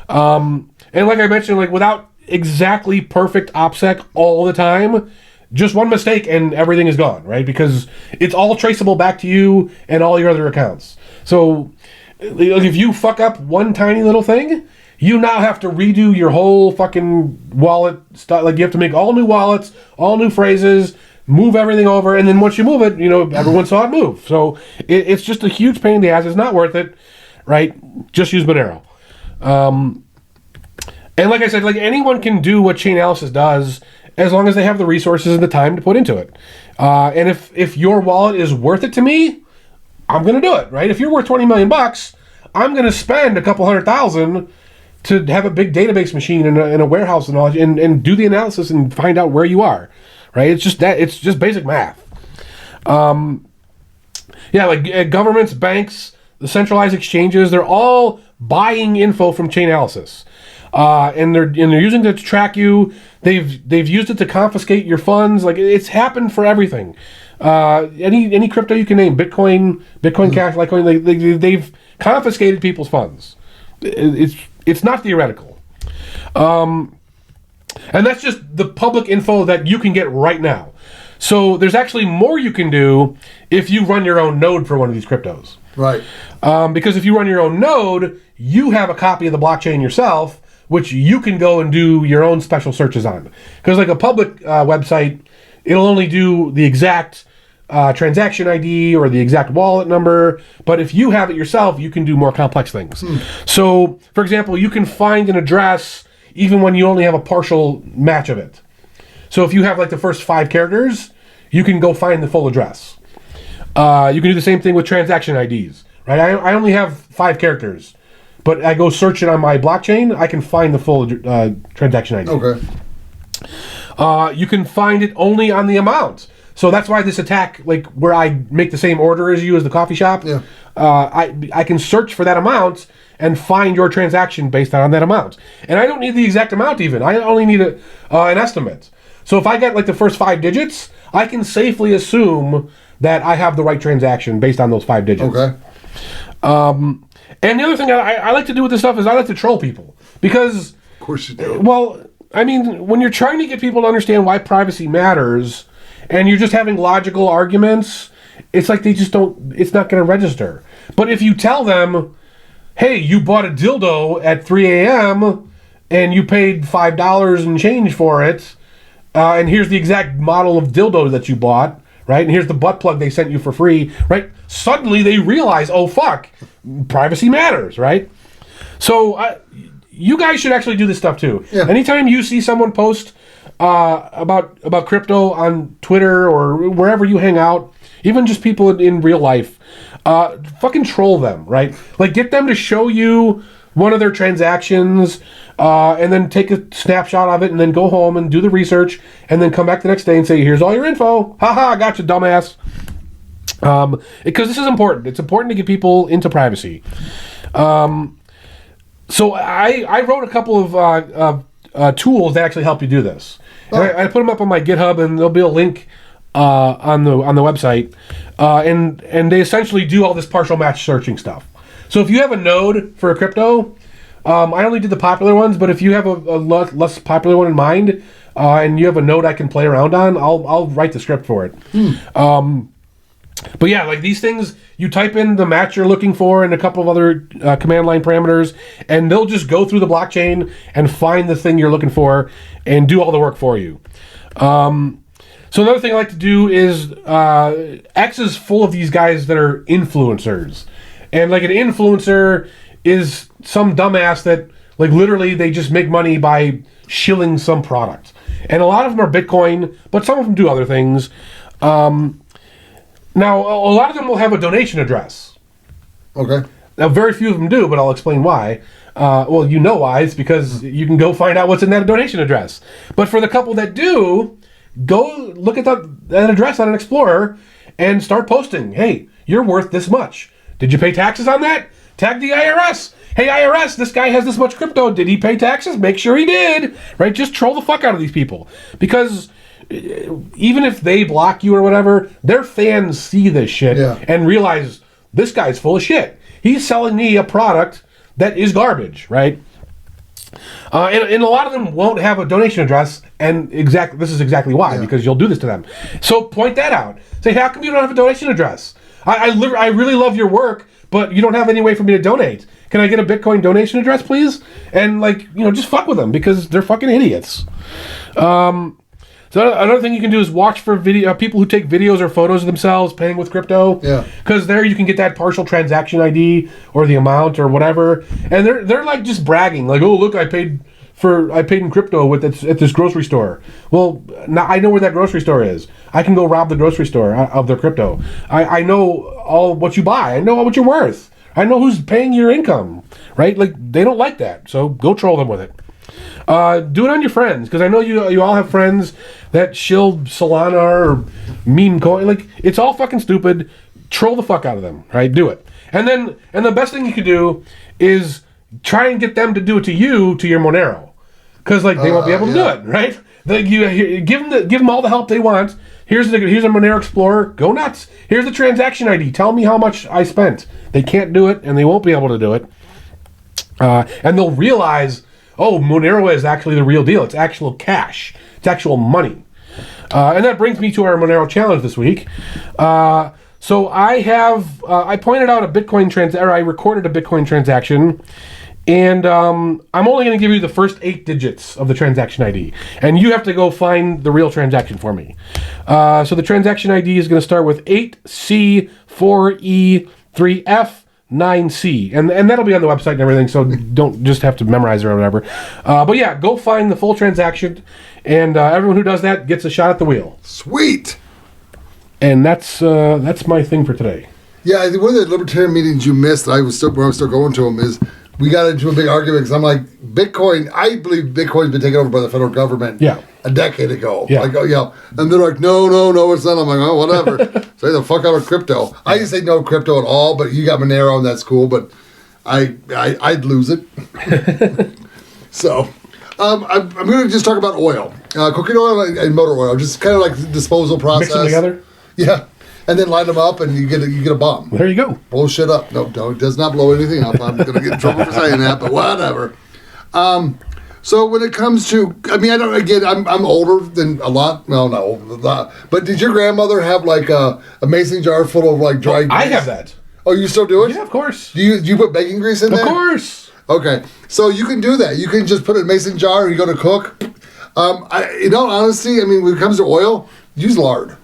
And like I mentioned, like, without exactly perfect OPSEC all the time, just one mistake and everything is gone, right? Because it's all traceable back to you and all your other accounts. So if you fuck up one tiny little thing, you now have to redo your whole fucking wallet stuff. Like, you have to make all new wallets, all new phrases, move everything over, and then once you move it, everyone saw it move. So it's just a huge pain in the ass. It's not worth it, right? Just use Monero. And like I said, like, anyone can do what Chainalysis does as long as they have the resources and the time to put into it. And if your wallet is worth it to me, I'm going to do it, right? If you're worth $20 million, I'm going to spend a couple $100,000 to have a big database machine in a warehouse and all, and do the analysis and find out where you are, right? It's just basic math. Like governments, banks, the centralized exchanges, they're all buying info from Chainalysis. And they're using it to track you. They've used it to confiscate your funds. Like, it's happened for everything. Any crypto you can name, Bitcoin Cash, Litecoin, they've confiscated people's funds. It's not theoretical. And that's just the public info that you can get right now. So there's actually more you can do if you run your own node for one of these cryptos. Right. Because if you run your own node, you have a copy of the blockchain yourself, which you can go and do your own special searches on. Because like a public website, it'll only do the exact transaction ID or the exact wallet number. But if you have it yourself, you can do more complex things. So, for example, you can find an address even when you only have a partial match of it. So if you have like the first 5 characters, you can go find the full address. You can do the same thing with transaction IDs, right? I only have 5 characters. But I go search it on my blockchain, I can find the full transaction ID. Okay. You can find it only on the amount. So that's why this attack, like where I make the ssame order as you as the coffee shop, I can search for that amount and find your transaction based on that amount. And I don't need the exact amount even. I only need an estimate. So if I get like the first 5 digits, I can safely assume that I have the right transaction based on those 5 digits. Okay. And the other thing I like to do with this stuff is I like to troll people. Because, of course you do. Well, I mean, when you're trying to get people to understand why privacy matters, and you're just having logical arguments, it's like they just don't, it's not going to register. But if you tell them, hey, you bought a dildo at 3 a.m., and you paid $5 and change for it, and here's the exact model of dildo that you bought, right? And here's the butt plug they sent you for free, right? Suddenly they realize, oh, fuck, privacy matters, right? So you guys should actually do this stuff too. Yeah. Anytime you see someone post about crypto on Twitter or wherever you hang out, even just people in real life, fucking troll them, right? Like, get them to show you one of their transactions, and then take a snapshot of it, and then go home and do the research, and then come back the next day and say, here's all your info. Haha, I got you, dumbass. Because this is important. It's important to get people into privacy. So I wrote a couple of tools that actually help you do this. Oh. I put them up on my GitHub, and there'll be a link on the website. And they essentially do all this partial match searching stuff. So if you have a node for a crypto, I only did the popular ones, but if you have a less popular one in mind, and you have a node I can play around on, I'll write the script for it. But yeah, like these things, you type in the match you're looking for and a couple of other command line parameters, and they'll just go through the blockchain and find the thing you're looking for and do all the work for you. So another thing I like to do is X is full of these guys that are influencers, and like an influencer is some dumbass that like literally they just make money by shilling some product, and a lot of them are Bitcoin, but some of them do other things. Now a lot of them will have a donation address. Okay. Now very few of them do, but I'll explain why. Well, you know why. It's because you can go find out what's in that donation address. But for the couple that do, go look at that address on an Explorer and start posting. Hey, you're worth this much. Did you pay taxes on that? Tag the IRS. Hey, IRS, this guy has this much crypto. Did he pay taxes? Make sure he did. Right? Just troll the fuck out of these people. Because even if they block you or whatever, their fans see this shit and realize this guy's full of shit. He's selling me a product that is garbage, right? And a lot of them won't have a donation address, and this is exactly why, because you'll do this to them. So point that out. Say, how come you don't have a donation address? I really love your work, but you don't have any way for me to donate. Can I get a Bitcoin donation address, please? And just fuck with them, because they're fucking idiots. So another thing you can do is watch for people who take videos or photos of themselves paying with crypto. Yeah. Because there you can get that partial transaction ID or the amount or whatever, and they're like just bragging, like, oh look, I paid in crypto at this grocery store. Well, now I know where that grocery store is. I can go rob the grocery store of their crypto. I know all what you buy. I know what you're worth. I know who's paying your income, right? Like they don't like that, so go troll them with it. Do it on your friends, because I know you all have friends that shill Solana or meme coin. Like, it's all fucking stupid. Troll the fuck out of them, right? Do it. And the best thing you could do is try and get them to do it to you, to your Monero. Because they won't be able to do it, right? You give them all the help they want. Here's a Monero Explorer. Go nuts. Here's the transaction ID. Tell me how much I spent. They can't do it, and they won't be able to do it. And they'll realize, oh, Monero is actually the real deal. It's actual cash. It's actual money. And that brings me to our Monero challenge this week. So I pointed out a Bitcoin I recorded a Bitcoin transaction, and I'm only going to give you the first 8 digits of the transaction ID, and you have to go find the real transaction for me. So the transaction ID is going to start with 8C4E3F9C, and that'll be on the website and everything, so don't just have to memorize it or whatever. But yeah, go find the full transaction, and everyone who does that gets a shot at the wheel. Sweet. And that's my thing for today. Yeah, I think one of the libertarian meetings you missed, when I was still going to them, is we got into a big argument because I'm like, Bitcoin, I believe Bitcoin's been taken over by the federal government a decade ago. Yeah. And they're like, no, it's not. I'm like, oh, whatever. Say the fuck out of crypto. I didn't say no crypto at all, but you got Monero and that's cool, but I'd lose it. So, I'm going to just talk about oil. Cooking oil and motor oil, just kind of like the disposal process. Mix them together? Yeah. And then light them up, and you get a bomb. There you go. Blow shit up. No, it does not blow anything up. I'm going to get in trouble for saying that, but whatever. So when it comes to, I'm older than a lot. Well, no, a lot. But did your grandmother have like a mason jar full of like dried grease? I have that. Oh, you still do it? Yeah, of course. Do you put baking grease in there? Of course. Okay, so you can do that. You can just put it in a mason jar and you go to cook. In all honesty, when it comes to oil, use lard.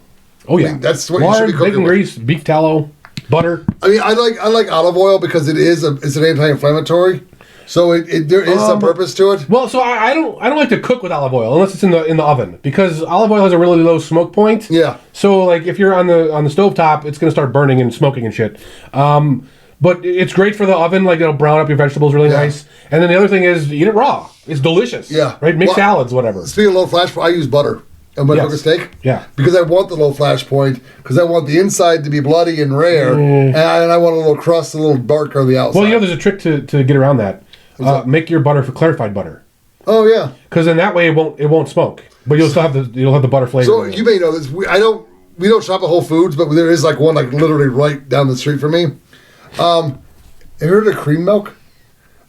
Oh yeah, that's what lard, you should be cooking bacon grease, beef tallow, butter. I like olive oil because it's an anti-inflammatory, so there is some purpose to it. Well, so I don't like to cook with olive oil unless it's in the oven, because olive oil has a really low smoke point. Yeah. So like if you're on the stovetop, it's gonna start burning and smoking and shit. But it's great for the oven, like it'll brown up your vegetables really nice. And then the other thing is eat it raw. It's delicious. Yeah. Right? Make salads, whatever. Speaking of low flash point, I use butter. And when I cook a steak? Yeah. Because I want the low flash point, because I want the inside to be bloody and rare, and I want a little crust, a little darker on the outside. Well, there's a trick to get around that. Make your butter for clarified butter. Oh yeah. Because then that way it won't smoke, but you'll still have the butter flavor. So you may know this. We don't shop at Whole Foods, but there is like one like literally right down the street from me. Have you heard of cream milk?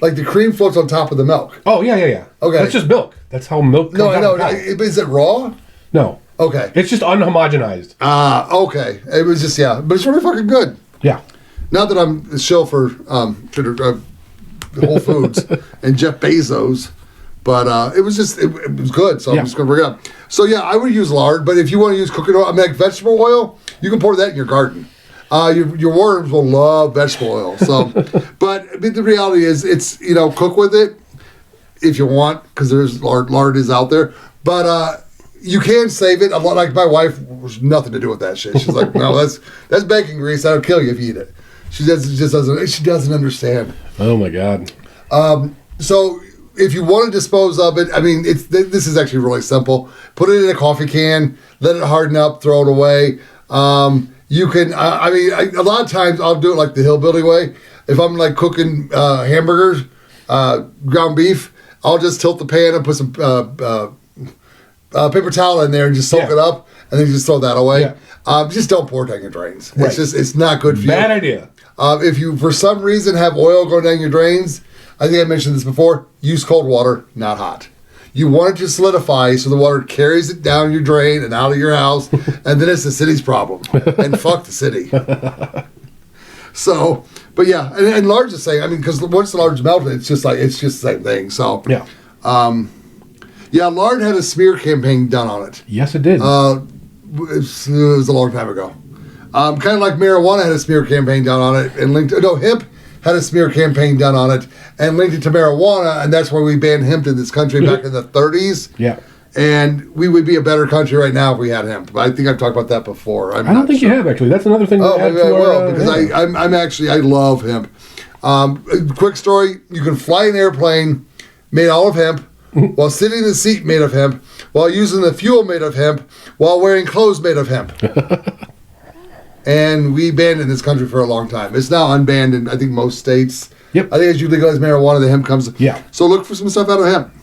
Like the cream floats on top of the milk. Oh yeah. Okay. That's just milk. That's how milk comes out. No. Is it raw? No. Okay. It's just unhomogenized. Okay. It was just, but it's really fucking good. Yeah. Not that I'm a shill for Whole Foods and Jeff Bezos, But it was just, it was good, so I'm just going to bring it up. So yeah, I would use lard, but if you want to use cooking oil, I mean, like vegetable oil, you can pour that in your garden. Your worms will love vegetable oil. So, but I mean, the reality is, it's, cook with it if you want, because there's lard is out there. But you can save it. A lot, like my wife was nothing to do with that shit. She's like, no, that's bacon grease. That'll kill you if you eat it. She doesn't understand. Oh my God. So if you want to dispose of it, I mean, this is actually really simple. Put it in a coffee can, let it harden up, throw it away. You can, a lot of times I'll do it like the hillbilly way. If I'm like cooking hamburgers, ground beef, I'll just tilt the pan and put some paper towel in there and just soak it up, and then just throw that away. Yeah. Just don't pour it down your drains. Right. It's not good for you. Bad idea. If you, for some reason, have oil going down your drains, I think I mentioned this before, use cold water, not hot. You want it to solidify so the water carries it down your drain and out of your house, and then it's the city's problem. And fuck the city. So, but yeah, and large the same. I mean, because once the large melted, it's just the same thing. So, yeah. Lard had a smear campaign done on it. Yes, it did. It was a long time ago. Kind of like marijuana had a smear campaign done on it, and hemp had a smear campaign done on it, and linked it to marijuana, and that's why we banned hemp in this country back in the 30s. Yeah. And we would be a better country right now if we had hemp. But I think I've talked about that before. I don't think you have, actually. That's another thing. Maybe I will, because I love hemp. A quick story: you can fly an airplane made all of hemp, while sitting in the seat made of hemp, while using the fuel made of hemp, while wearing clothes made of hemp. And we banned it in this country for a long time. It's now unbanned in, I think, most states. Yep. I think as you legalize marijuana, the hemp comes. Yeah. So look for some stuff out of hemp.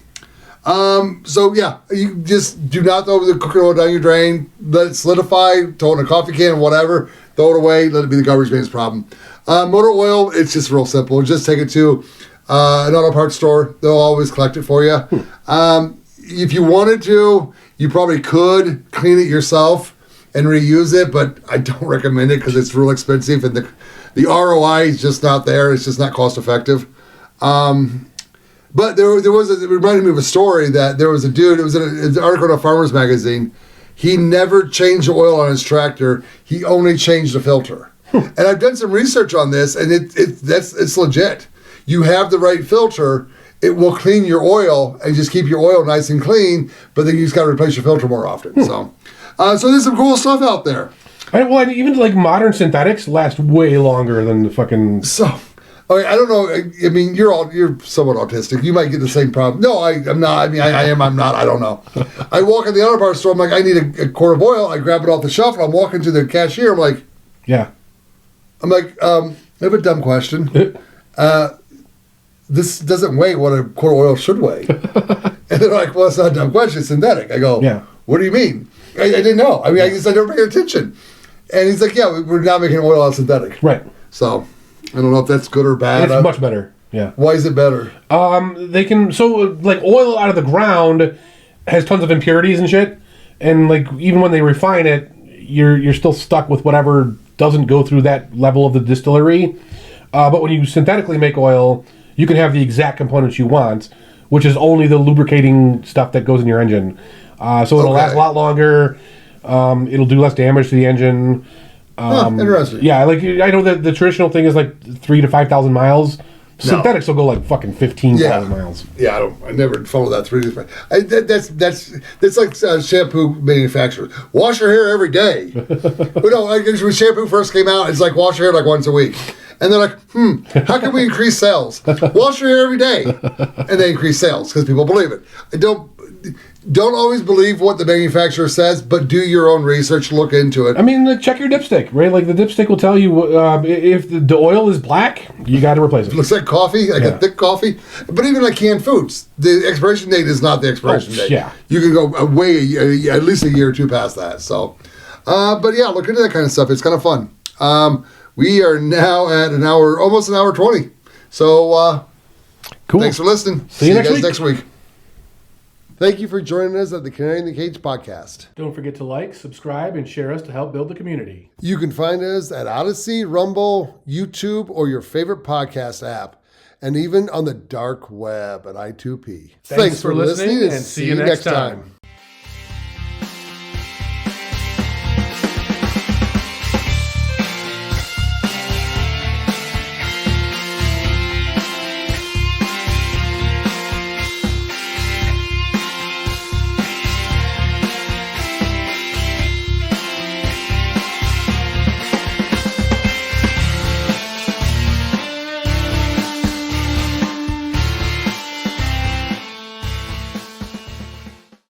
You just do not throw the cooking oil down your drain. Let it solidify, throw it in a coffee can, whatever. Throw it away. Let it be the garbage man's problem. Motor oil, it's just real simple. Just take it to an auto parts store. They'll always collect it for you. If you wanted to, you probably could clean it yourself and reuse it, but I don't recommend it because it's real expensive, and the ROI is just not there. It's just not cost effective. But it reminded me of a story that there was a dude, it was an article in a farmer's magazine. He never changed the oil on his tractor. He only changed the filter. And I've done some research on this, and it's legit. You have the right filter, it will clean your oil and just keep your oil nice and clean, but then you just got to replace your filter more often. So there's some cool stuff out there. And even like modern synthetics last way longer than the fucking... So, I don't know. I mean, you're somewhat autistic. You might get the same problem. No, I'm not. I mean, I am. I'm not. I don't know. I walk in the auto parts store. I'm like, I need a quart of oil. I grab it off the shelf, and I'm walking to the cashier. I'm like, yeah. I'm like, I have a dumb question. This doesn't weigh what a quart of oil should weigh. And they're like, well, it's not a dumb question. It's synthetic. I go, yeah. What do you mean? I didn't know. I mean, I guess I never paid attention. And he's like, yeah, we're now making oil out of synthetic. Right. So, I don't know if that's good or bad. It's much better. Yeah. Why is it better? They can, like oil out of the ground has tons of impurities and shit. And like, even when they refine it, you're still stuck with whatever doesn't go through that level of the distillery. But when you synthetically make oil, you can have the exact components you want, which is only the lubricating stuff that goes in your engine. So it'll last a lot longer. It'll do less damage to the engine. Interesting. Yeah, like I know that the traditional thing is like 3,000 to 5,000 miles. Synthetics will go like fucking 15,000 miles. Yeah, I never follow that 3 to 5. That's like shampoo manufacturers. Wash your hair every day. When shampoo first came out, it's like wash your hair like once a week. And they're like, how can we increase sales? Wash your hair every day. And they increase sales because people believe it. Don't always believe what the manufacturer says, but do your own research, look into it. I mean, check your dipstick, right? Like the dipstick will tell you if the oil is black, you got to replace it. Looks like coffee, like a thick coffee. But even like canned foods, the expiration date is not the expiration date. Yeah. You can go at least a year or two past that. So, but yeah, look into that kind of stuff. It's kind of fun. We are now at almost an hour 20. So, cool. Thanks for listening. See you guys next week. Thank you for joining us at the Canary in the Cage podcast. Don't forget to like, subscribe, and share us to help build the community. You can find us at Odyssey, Rumble, YouTube, or your favorite podcast app. and even on the dark web at I2P. Thanks for listening, and see you next time.